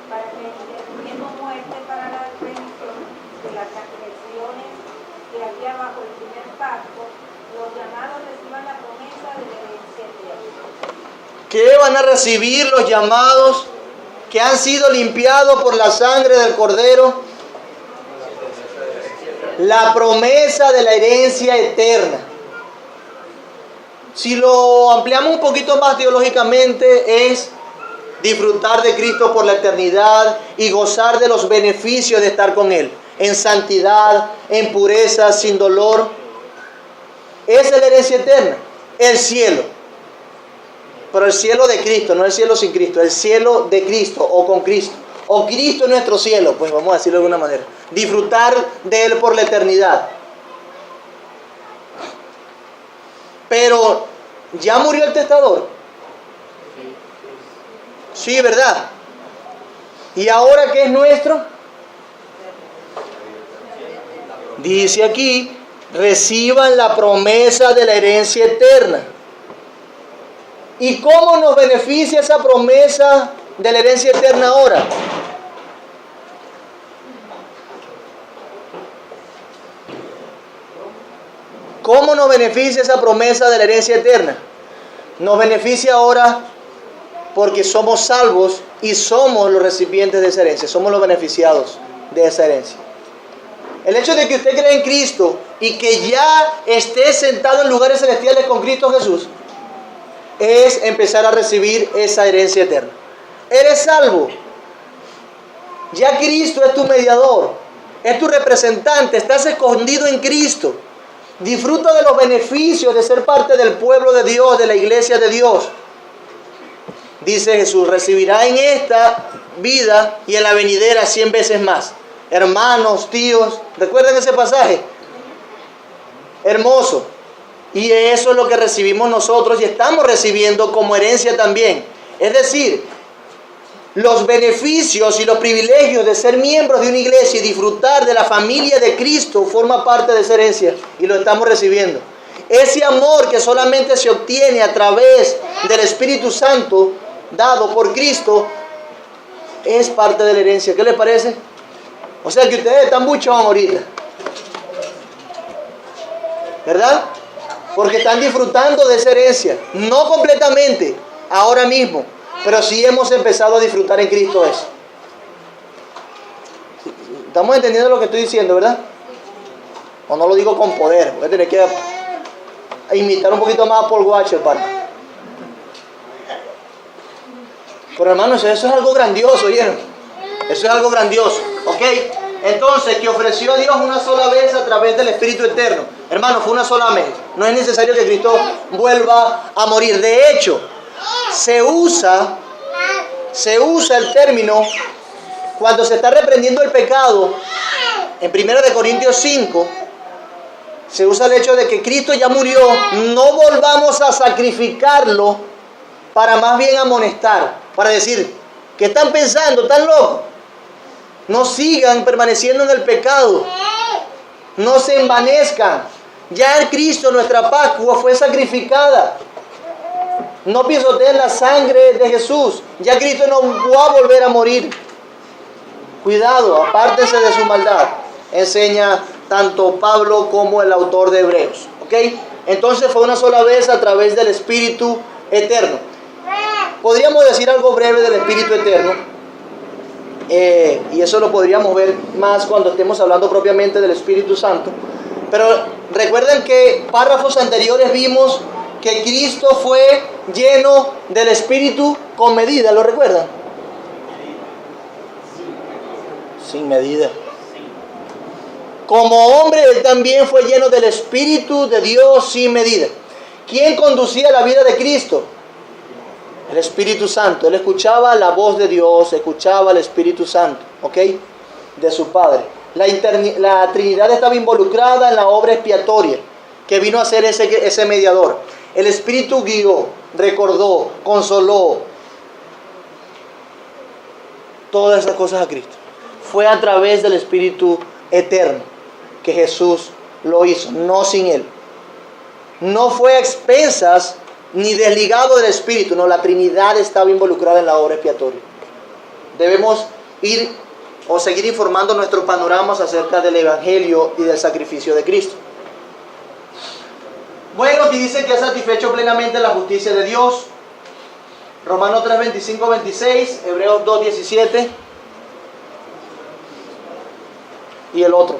para que interviniendo muerte para la remisión de las transgresiones que había bajo el primer pacto, los llamados reciban la promesa de la herencia eterna. ¿Qué van a recibir los llamados que han sido limpiados por la sangre del Cordero? La promesa de la herencia eterna. Si lo ampliamos un poquito más teológicamente, es disfrutar de Cristo por la eternidad y gozar de los beneficios de estar con Él, en santidad, en pureza, sin dolor. Esa es la herencia eterna, el cielo. Pero el cielo de Cristo, no el cielo sin Cristo, el cielo de Cristo o con Cristo. O Cristo es nuestro cielo, pues vamos a decirlo de alguna manera. Disfrutar de Él por la eternidad. Pero, ¿ya murió el testador? Sí, ¿verdad? ¿Y ahora qué es nuestro? Dice aquí, reciban la promesa de la herencia eterna. ¿Y cómo nos beneficia esa promesa de la herencia eterna ahora? ¿Cómo nos beneficia esa promesa de la herencia eterna? Nos beneficia ahora porque somos salvos y somos los recipientes de esa herencia, somos los beneficiados de esa herencia. El hecho de que usted cree en Cristo y que ya esté sentado en lugares celestiales con Cristo Jesús es empezar a recibir esa herencia eterna. Eres salvo. Ya Cristo es tu mediador, es tu representante, estás escondido en Cristo. Disfruta de los beneficios de ser parte del pueblo de Dios, de la iglesia de Dios. Dice Jesús, recibirá en esta vida y en la venidera 100 veces más. Hermanos, tíos, ¿recuerdan ese pasaje? Hermoso. Y eso es lo que recibimos nosotros y estamos recibiendo como herencia también. Es decir, los beneficios y los privilegios de ser miembros de una iglesia y disfrutar de la familia de Cristo forma parte de esa herencia y lo estamos recibiendo. Ese amor que solamente se obtiene a través del Espíritu Santo dado por Cristo es parte de la herencia. ¿Qué les parece? O sea que ustedes están mucho ahorita, ¿verdad? Porque están disfrutando de esa herencia, no completamente, ahora mismo, pero sí hemos empezado a disfrutar en Cristo eso. ¿Estamos entendiendo lo que estoy diciendo, verdad? O no lo digo con poder, voy a tener que imitar un poquito más a Paul Washer, para. Pero hermanos, eso es algo grandioso, ¿vieron? Eso es algo grandioso, ¿ok? Entonces, que ofreció a Dios una sola vez a través del Espíritu Eterno. Hermano, fue una sola vez. No es necesario que Cristo vuelva a morir. De hecho, se usa el término cuando se está reprendiendo el pecado. En 1 Corintios 5, se usa el hecho de que Cristo ya murió. No volvamos a sacrificarlo para más bien amonestar. Para decir, ¿qué están pensando? ¿Están locos? No sigan permaneciendo en el pecado. No se envanezcan. Ya Cristo, nuestra Pascua, fue sacrificada. No pisoteen la sangre de Jesús. Ya Cristo no va a volver a morir. Cuidado, apártense de su maldad. Enseña tanto Pablo como el autor de Hebreos. ¿Ok? Entonces fue una sola vez a través del Espíritu Eterno. Podríamos decir algo breve del Espíritu Eterno. y eso lo podríamos ver más cuando estemos hablando propiamente del Espíritu Santo. Pero recuerden que párrafos anteriores vimos que Cristo fue lleno del Espíritu con medida, ¿lo recuerdan? Sin medida. Como hombre, Él también fue lleno del Espíritu de Dios sin medida. ¿Quién conducía la vida de Cristo? El Espíritu Santo. Él escuchaba la voz de Dios, escuchaba el Espíritu Santo, ¿ok? De su Padre. La Trinidad estaba involucrada en la obra expiatoria que vino a ser ese mediador. El Espíritu guió, recordó, consoló todas esas cosas a Cristo. Fue a través del Espíritu eterno que Jesús lo hizo, no sin Él. No fue a expensas ni desligado del Espíritu, no, la Trinidad estaba involucrada en la obra expiatoria. Debemos ir o seguir informando nuestros panoramas acerca del Evangelio y del sacrificio de Cristo. Bueno, aquí dice que ha satisfecho plenamente la justicia de Dios. Romanos 3, 25, 26, Hebreos 2, 17 y el otro.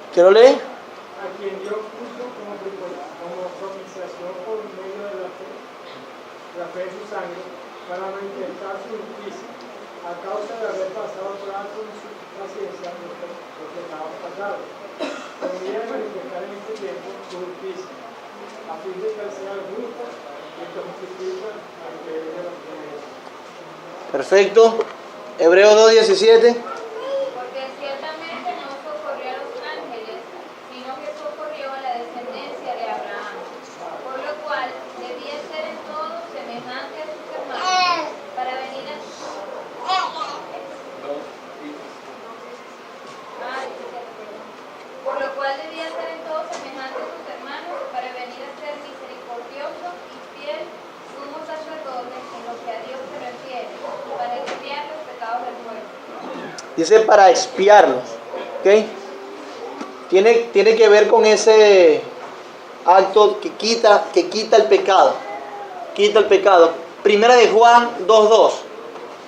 ¿Qué lo lee? A quien Dios puso como propiciación por medio de la fe de su sangre, para manifestar su justicia, a causa de haber pasado por alto en su paciencia los pecados pasados. Podría manifestar en este tiempo su justicia, a fin de que sea justo y que justifica al que es de los primeros. Perfecto. Hebreos 2, 17. Porque ciertamente no socorrió a los ángeles, sino que socorrió a la descendencia de Abraham, por lo cual debía ser en todo semejante a sus hermanos, para venir a... Por lo cual debía ser en todo semejante a sus hermanos, para venir a ser misericordioso y fiel sumo sacerdote en lo que a Dios se refiere, para expiar los pecados del pueblo. Dice para expiarlos, ¿ok? Tiene que ver con ese acto que quita el pecado. Quita el pecado. Primera de Juan 2:2.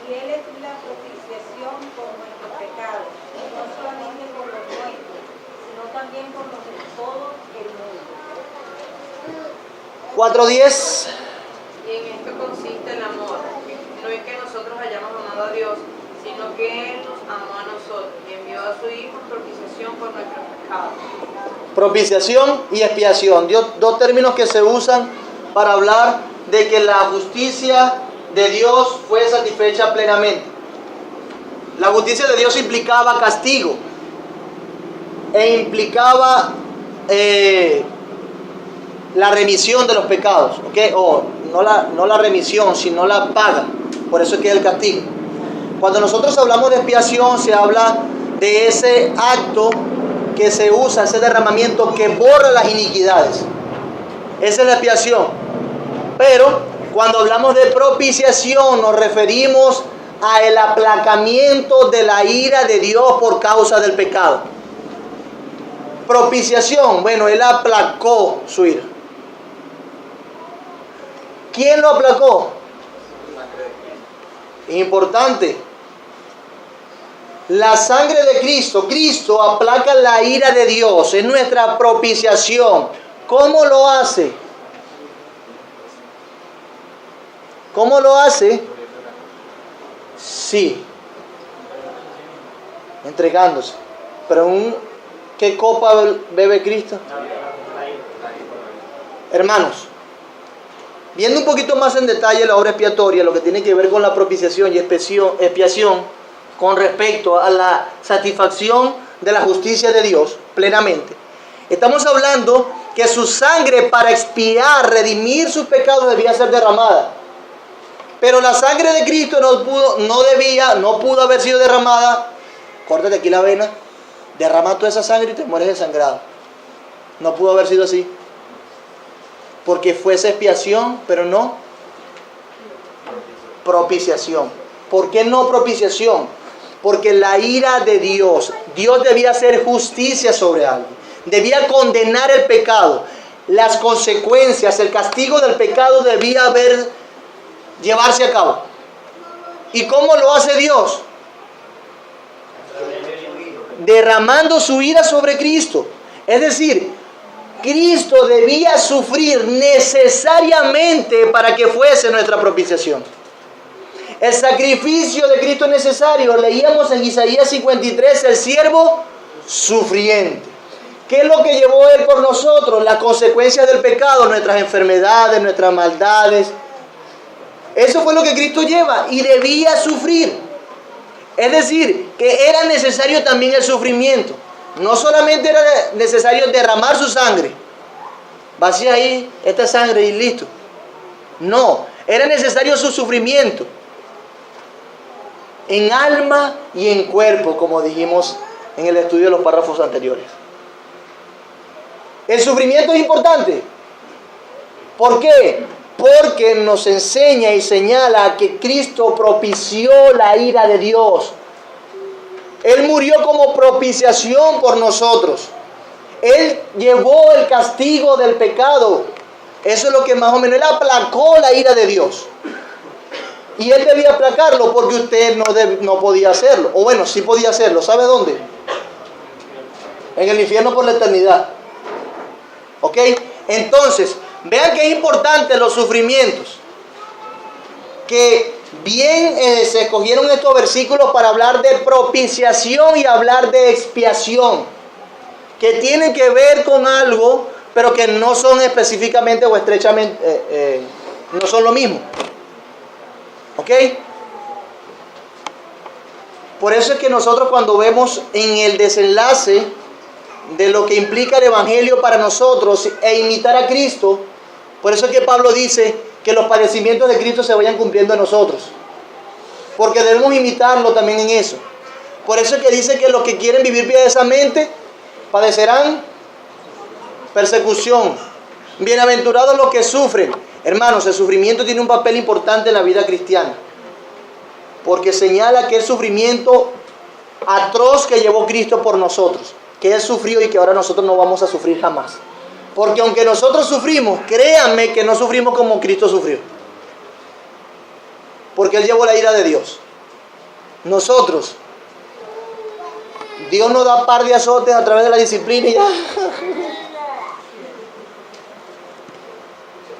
Y Él es la propiciación por nuestros pecados, no solamente por los nuestros, sino también por los de todo el mundo. 4:10. Y en esto consiste el amor. No es que nosotros hayamos amado a Dios, sino que Él nos amó a nosotros y envió a su Hijo en propiciación por nuestros pecados. Propiciación y expiación. Dos términos que se usan para hablar de que la justicia de Dios fue satisfecha plenamente. La justicia de Dios implicaba castigo e implicaba la remisión de los pecados, ¿ok? O no la remisión, sino la paga. Por eso es que es el castigo. Cuando nosotros hablamos de expiación, se habla de ese acto que se usa, ese derramamiento que borra las iniquidades. Esa es la expiación. Pero cuando hablamos de propiciación, nos referimos a el aplacamiento de la ira de Dios por causa del pecado. Propiciación, bueno, Él aplacó su ira. ¿Quién lo aplacó? Importante. La sangre de Cristo. Cristo aplaca la ira de Dios. Es nuestra propiciación. ¿Cómo lo hace? ¿Cómo lo hace? Sí. Entregándose. Pero ¿qué copa bebe Cristo? Hermanos, viendo un poquito más en detalle la obra expiatoria, lo que tiene que ver con la propiciación y expiación con respecto a la satisfacción de la justicia de Dios plenamente, estamos hablando que su sangre para expiar, redimir sus pecados debía ser derramada. Pero la sangre de Cristo no pudo haber sido derramada. Córtate aquí la vena, derrama toda esa sangre y te mueres desangrado. No pudo haber sido así. Porque fue esa expiación, pero no propiciación. ¿Por qué no propiciación? Porque la ira de Dios debía hacer justicia sobre alguien, debía condenar el pecado, las consecuencias, el castigo del pecado debía llevarse a cabo. ¿Y cómo lo hace Dios? Derramando su ira sobre Cristo. Es decir, Cristo debía sufrir necesariamente para que fuese nuestra propiciación. El sacrificio de Cristo es necesario. Leíamos en Isaías 53, el siervo sufriente. ¿Qué es lo que llevó Él por nosotros? Las consecuencias del pecado, nuestras enfermedades, nuestras maldades. Eso fue lo que Cristo lleva y debía sufrir. Es decir, que era necesario también el sufrimiento. No solamente era necesario derramar su sangre. Vacía ahí esta sangre y listo. No, era necesario su sufrimiento. En alma y en cuerpo, como dijimos en el estudio de los párrafos anteriores. El sufrimiento es importante. ¿Por qué? Porque nos enseña y señala que Cristo propició la ira de Dios. Él murió como propiciación por nosotros. Él llevó el castigo del pecado. Eso es lo que más o menos, Él aplacó la ira de Dios. Y Él debía aplacarlo porque usted no podía hacerlo. O bueno, sí podía hacerlo. ¿Sabe dónde? En el infierno por la eternidad. ¿Ok? Entonces, vean que es importante los sufrimientos. Que bien se escogieron estos versículos para hablar de propiciación y hablar de expiación. Que tienen que ver con algo, pero que no son específicamente o estrechamente, no son lo mismo. ¿Ok? Por eso es que nosotros cuando vemos en el desenlace de lo que implica el Evangelio para nosotros e imitar a Cristo, por eso es que Pablo dice que los padecimientos de Cristo se vayan cumpliendo en nosotros. Porque debemos imitarlo también en eso. Por eso es que dice que los que quieren vivir piadosamente padecerán persecución. Bienaventurados los que sufren. Hermanos, el sufrimiento tiene un papel importante en la vida cristiana. Porque señala que el sufrimiento atroz que llevó Cristo por nosotros, que Él sufrió y que ahora nosotros no vamos a sufrir jamás. Porque aunque nosotros sufrimos, créanme que no sufrimos como Cristo sufrió. Porque Él llevó la ira de Dios. Nosotros, Dios nos da par de azotes a través de la disciplina y ya.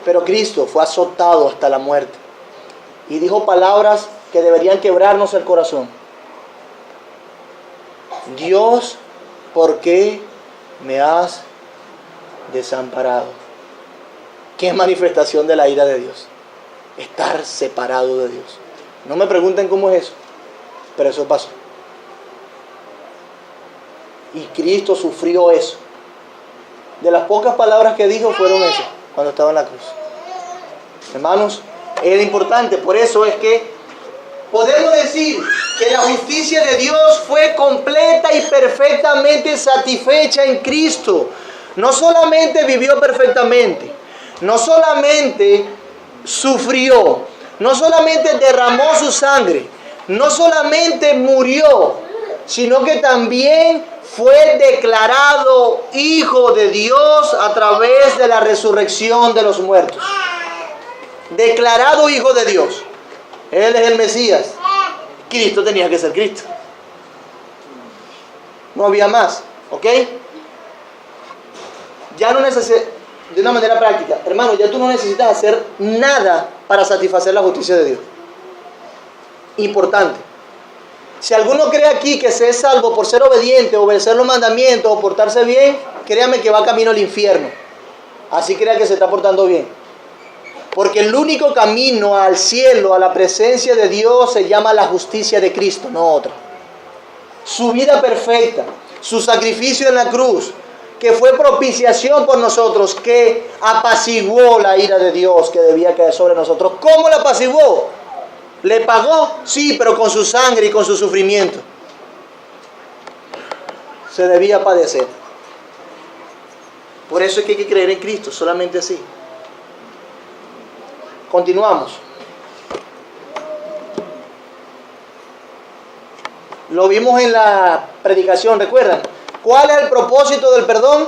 Pero Cristo fue azotado hasta la muerte. Y dijo palabras que deberían quebrarnos el corazón. Dios, ¿por qué me has desamparado? ¿Qué manifestación de la ira de Dios? Estar separado de Dios. No me pregunten cómo es eso, pero eso pasó. Y Cristo sufrió eso. De las pocas palabras que dijo fueron esas, cuando estaba en la cruz. Hermanos, era importante. Por eso es que podemos decir que la justicia de Dios fue completa y perfectamente satisfecha en Cristo. No solamente vivió perfectamente, no solamente sufrió, no solamente derramó su sangre, no solamente murió, sino que también fue declarado Hijo de Dios a través de la resurrección de los muertos. Declarado Hijo de Dios. Él es el Mesías. Cristo tenía que ser Cristo. No había más. ¿Ok? Ya no necesitas, de una manera práctica, hermano, ya tú no necesitas hacer nada para satisfacer la justicia de Dios. Importante. Si alguno cree aquí que se es salvo por ser obediente, obedecer los mandamientos o portarse bien, créame que va camino al infierno. Así crea que se está portando bien. Porque el único camino al cielo, a la presencia de Dios, se llama la justicia de Cristo, no otra. Su vida perfecta, su sacrificio en la cruz, que fue propiciación por nosotros, que apaciguó la ira de Dios que debía caer sobre nosotros. ¿Cómo la apaciguó? ¿Le pagó? Sí, pero con su sangre y con su sufrimiento. Se debía padecer. Por eso es que hay que creer en Cristo, solamente así. Continuamos. Lo vimos en la predicación, ¿recuerdan? ¿Cuál es el propósito del perdón?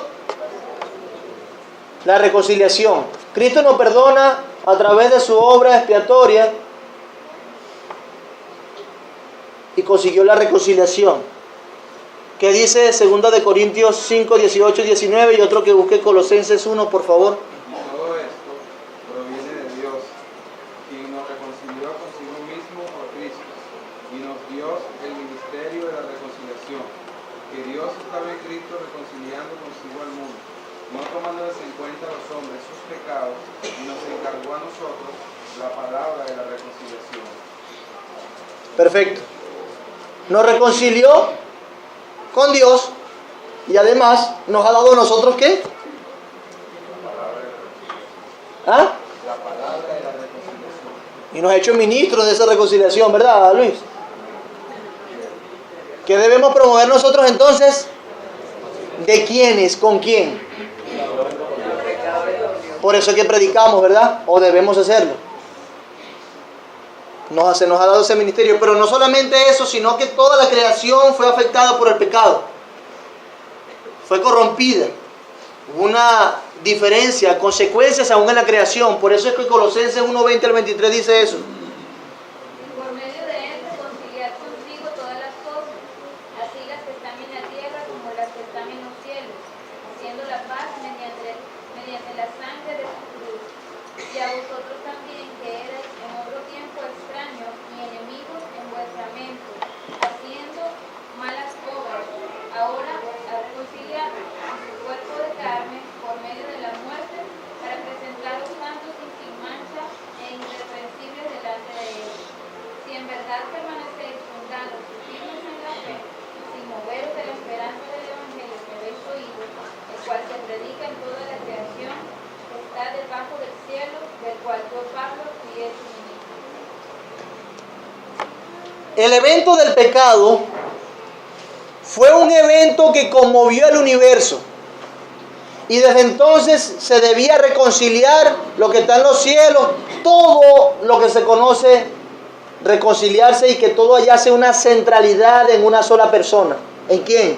La reconciliación. Cristo nos perdona a través de su obra expiatoria y consiguió la reconciliación. ¿Qué dice 2 de Corintios 5, 18 y 19? Y otro que busque Colosenses 1, por favor. Todo esto proviene de Dios, quien nos reconcilió consigo mismo por Cristo y nos dio el ministerio de la reconciliación, que Dios estaba en Cristo reconciliando consigo al mundo, no tomándoles en cuenta a los hombres sus pecados, y nos encargó a nosotros la palabra de la reconciliación. Perfecto. Nos reconcilió con Dios y además nos ha dado a nosotros ¿qué? ¿Ah? La palabra de la reconciliación. Y nos ha hecho ministros de esa reconciliación, ¿verdad, Luis? ¿Qué debemos promover nosotros entonces? ¿De quiénes? ¿Con quién? Por eso es que predicamos, ¿verdad? O debemos hacerlo. Se nos ha dado ese ministerio, pero no solamente eso, sino que toda la creación fue afectada por el pecado. Fue corrompida. Hubo una diferencia, consecuencias aún en la creación. Por eso es que Colosenses 1, 20 al 23 dice eso. Por medio de él reconciliar consigo todas las cosas, así las que están en la tierra como las que están en los cielos, haciendo la paz mediante la sangre de su cruz. Y a vosotros también, que erais en otro tiempo extraños y enemigos en vuestra mente, haciendo malas obras, ahora a reconciliar en su cuerpo de carne por medio de la muerte, para presentaros santos y sin mancha e irreprensibles delante de él. Si en verdad permanecéis fundados y firmes en la fe, sin moveros de la esperanza del evangelio que habéis oído, el cual se predica en toda la creación, que está debajo del cielo, del cual yo, Pablo, fui hecho ministro. El evento del pecado fue un evento que conmovió el universo. Y desde entonces se debía reconciliar lo que está en los cielos, todo lo que se conoce, reconciliarse y que todo hallase una centralidad en una sola persona. ¿En quién?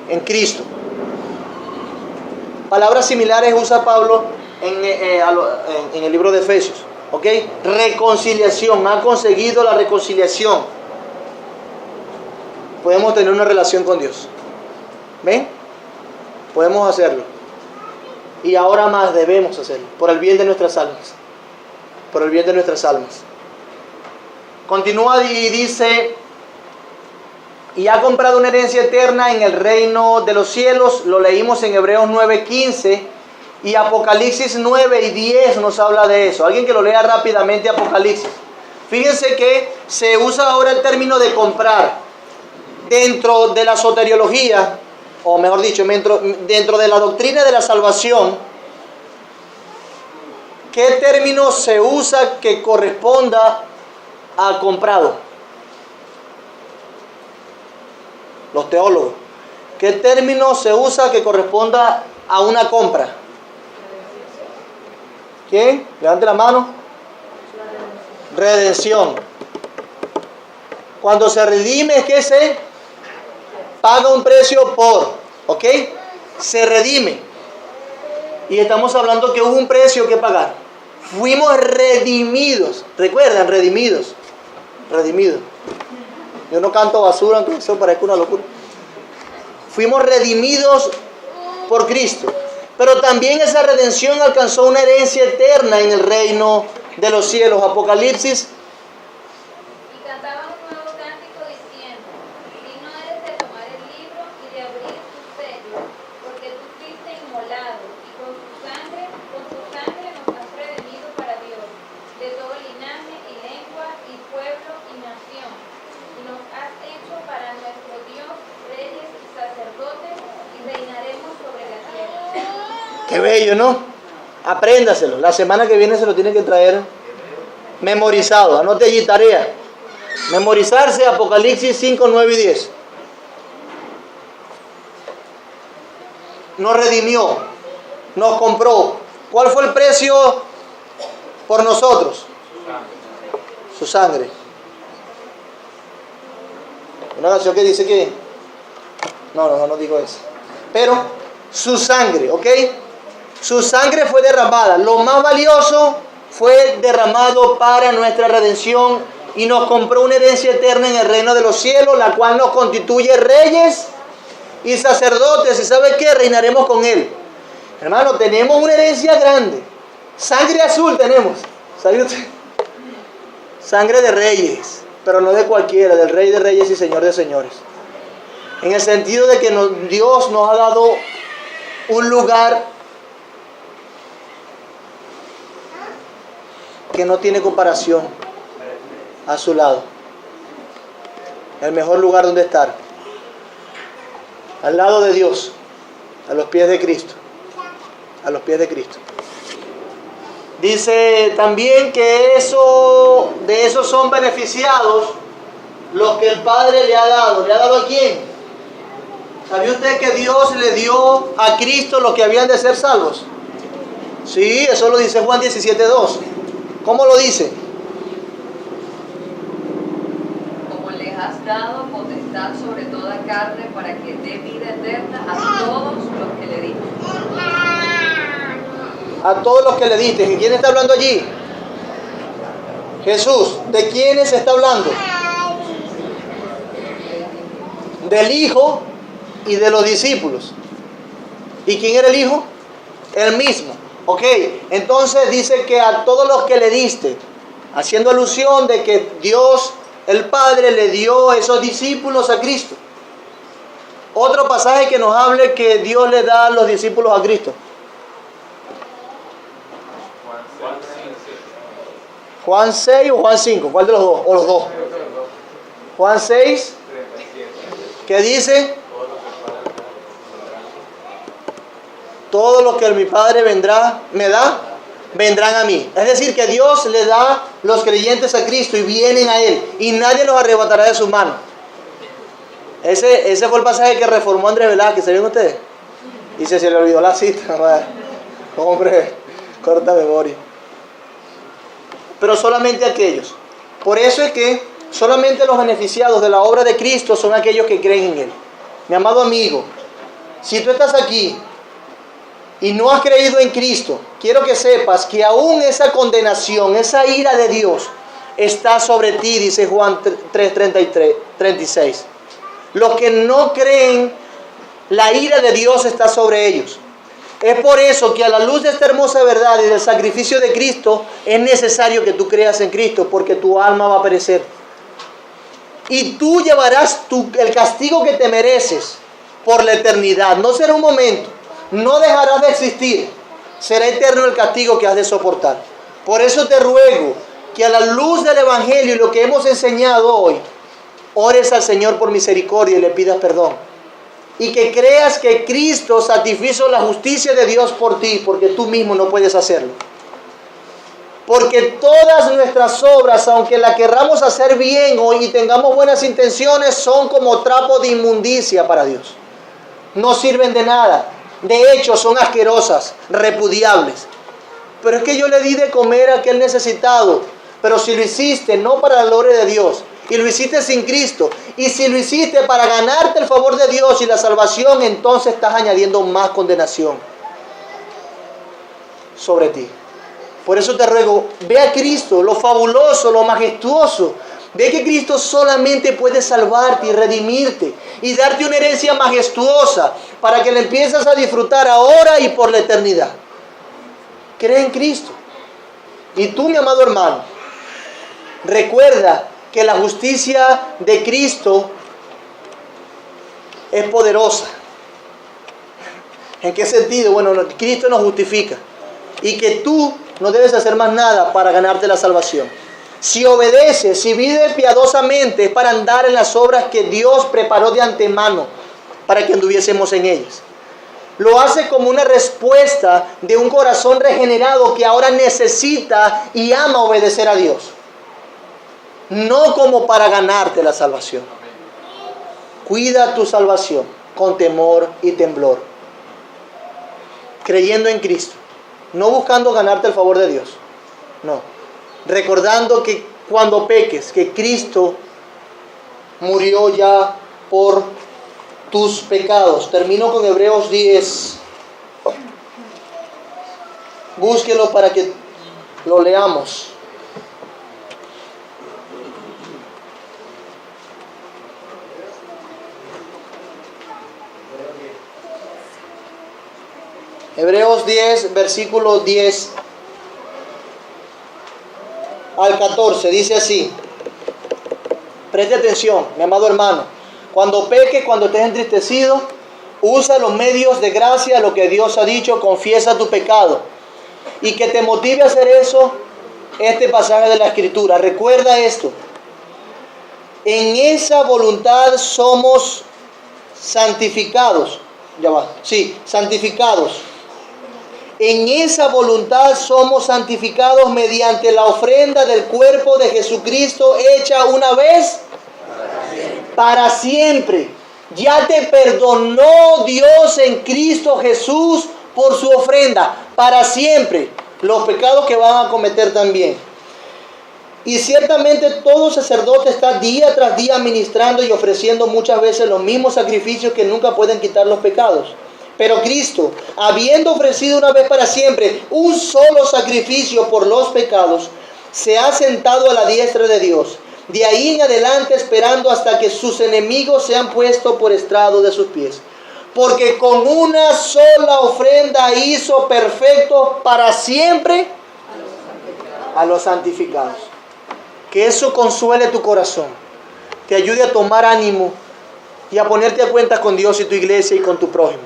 En Cristo. Palabras similares usa Pablo en el libro de Efesios. ¿Ok? Reconciliación. Ha conseguido la reconciliación. Podemos tener una relación con Dios. ¿Ven? Podemos hacerlo. Y ahora más debemos hacerlo. Por el bien de nuestras almas. Por el bien de nuestras almas. Continúa y dice: y ha comprado una herencia eterna en el reino de los cielos. Lo leímos en Hebreos 9:15. Y Apocalipsis 9 y 10 nos habla de eso. Alguien que lo lea rápidamente Apocalipsis. Fíjense que se usa ahora el término de comprar. Dentro de la soteriología, o mejor dicho, dentro de la doctrina de la salvación, ¿qué término se usa que corresponda a comprado? Los teólogos. ¿Qué término se usa que corresponda a una compra? ¿Quién? Levante la mano. Redención. Cuando se redime, ¿qué se paga un precio por? ¿Ok? Se redime. Y estamos hablando que hubo un precio que pagar. Fuimos redimidos. ¿Recuerdan? Redimidos. Redimidos. Yo no canto basura, aunque eso parezca una locura. Fuimos redimidos por Cristo. Pero también esa redención alcanzó una herencia eterna en el reino de los cielos. Apocalipsis. Y cantaban un nuevo cántico diciendo: digno eres de tomar el libro y de abrir tus sellos, porque tú fuiste inmolado, y con tu sangre nos has redimido para Dios, de todo linaje y lengua y pueblo y nación, y nos has hecho para nuestro Dios reyes y sacerdotes, y reinaremos sobre la tierra. Qué bello, ¿no? Apréndaselo. La semana que viene se lo tiene que traer memorizado. Anote allí tarea. Memorizarse Apocalipsis 5, 9 y 10. Nos redimió. Nos compró. ¿Cuál fue el precio por nosotros? Su sangre. Una canción que dice que... No digo eso. Pero su sangre, ¿ok? Su sangre fue derramada. Lo más valioso fue derramado para nuestra redención y nos compró una herencia eterna en el reino de los cielos, la cual nos constituye reyes y sacerdotes. ¿Y sabe qué? Reinaremos con Él. Hermano, tenemos una herencia grande. Sangre azul tenemos. ¿Sabe usted? Sangre de reyes, pero no de cualquiera, del Rey de Reyes y Señor de Señores. En el sentido de que Dios nos ha dado un lugar que no tiene comparación a su lado. El mejor lugar donde estar. Al lado de Dios, a los pies de Cristo. A los pies de Cristo. Dice también que de eso son beneficiados los que el Padre le ha dado. ¿Le ha dado a quién? ¿Sabía usted que Dios le dio a Cristo los que habían de ser salvos? Sí, eso lo dice Juan 17:2. ¿Cómo lo dice? Como les has dado potestad sobre toda carne para que dé vida eterna a todos los que le diste. A todos los que le diste. ¿Y quién está hablando allí? Jesús. ¿De quiénes está hablando? Del Hijo y de los discípulos. ¿Y quién era el Hijo? Él mismo. Ok, entonces dice que a todos los que le diste, haciendo alusión de que Dios, el Padre, le dio esos discípulos a Cristo. Otro pasaje que nos hable que Dios le da a los discípulos a Cristo. Juan 6 o Juan 5, ¿cuál de los dos? O los dos. Juan 6, ¿qué dice? Todo lo que mi Padre me da, vendrán a mí. Es decir, que Dios le da los creyentes a Cristo y vienen a Él. Y nadie los arrebatará de su mano. Ese fue el pasaje que reformó Andrés Velázquez, ¿sabían ustedes? Y se le olvidó la cita. Hombre, corta memoria. Pero solamente aquellos. Por eso es que solamente los beneficiados de la obra de Cristo son aquellos que creen en Él. Mi amado amigo, si tú estás aquí y no has creído en Cristo, quiero que sepas que aún esa condenación, esa ira de Dios está sobre ti, dice Juan 3:36. Los que no creen, la ira de Dios está sobre ellos. Es por eso que a la luz de esta hermosa verdad y del sacrificio de Cristo, es necesario que tú creas en Cristo, porque tu alma va a perecer. Y tú llevarás el castigo que te mereces por la eternidad. No será un momento. No dejarás de existir. Será eterno el castigo que has de soportar. Por eso te ruego que a la luz del Evangelio y lo que hemos enseñado hoy, ores al Señor por misericordia y le pidas perdón. Y que creas que Cristo satisfizo la justicia de Dios por ti, porque tú mismo no puedes hacerlo. Porque todas nuestras obras, aunque las querramos hacer bien y tengamos buenas intenciones, son como trapo de inmundicia para Dios. No sirven de nada. De hecho, son asquerosas, repudiables. Pero es que yo le di de comer a aquel necesitado. Pero si lo hiciste no para la gloria de Dios, y lo hiciste sin Cristo, y si lo hiciste para ganarte el favor de Dios y la salvación, entonces estás añadiendo más condenación sobre ti. Por eso te ruego, ve a Cristo, lo fabuloso, lo majestuoso. Ve que Cristo solamente puede salvarte y redimirte y darte una herencia majestuosa para que la empieces a disfrutar ahora y por la eternidad. Cree en Cristo. Y tú, mi amado hermano, recuerda que la justicia de Cristo es poderosa. ¿En qué sentido? Bueno, Cristo nos justifica. Y que tú no debes hacer más nada para ganarte la salvación. Si obedeces, si vives piadosamente, es para andar en las obras que Dios preparó de antemano para que anduviésemos en ellas. Lo hace como una respuesta de un corazón regenerado que ahora necesita y ama obedecer a Dios. No como para ganarte la salvación. Cuida tu salvación con temor y temblor, creyendo en Cristo, no buscando ganarte el favor de Dios. No. Recordando que cuando peques, que Cristo murió ya por tus pecados. Termino con Hebreos 10. Búsquelo para que lo leamos. Hebreos 10, versículo 10 al 14, dice así. Preste atención, mi amado hermano. Cuando peques, cuando estés entristecido, usa los medios de gracia, lo que Dios ha dicho, confiesa tu pecado. Y que te motive a hacer eso, este pasaje de la Escritura. Recuerda esto. En esa voluntad somos santificados. Ya va. Sí, santificados. En esa voluntad somos santificados mediante la ofrenda del cuerpo de Jesucristo hecha una vez para siempre. Ya te perdonó Dios en Cristo Jesús por su ofrenda para siempre. Los pecados que van a cometer también. Y ciertamente todo sacerdote está día tras día ministrando y ofreciendo muchas veces los mismos sacrificios que nunca pueden quitar los pecados. Pero Cristo, habiendo ofrecido una vez para siempre un solo sacrificio por los pecados, se ha sentado a la diestra de Dios. De ahí en adelante esperando hasta que sus enemigos sean puestos por estrado de sus pies. Porque con una sola ofrenda hizo perfecto para siempre a los santificados. Que eso consuele tu corazón, te ayude a tomar ánimo y a ponerte a cuenta con Dios y tu iglesia y con tu prójimo.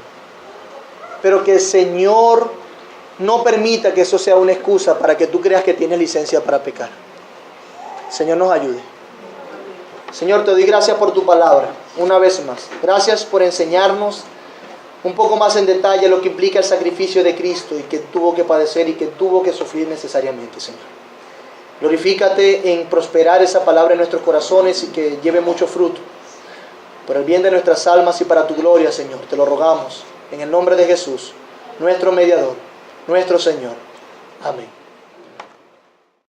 Pero que el Señor no permita que eso sea una excusa para que tú creas que tienes licencia para pecar. El Señor nos ayude. Señor, te doy gracias por tu palabra, una vez más. Gracias por enseñarnos un poco más en detalle lo que implica el sacrificio de Cristo y que tuvo que padecer y que tuvo que sufrir necesariamente, Señor. Glorifícate en prosperar esa palabra en nuestros corazones y que lleve mucho fruto. Por el bien de nuestras almas y para tu gloria, Señor, te lo rogamos. En el nombre de Jesús, nuestro mediador, nuestro Señor. Amén.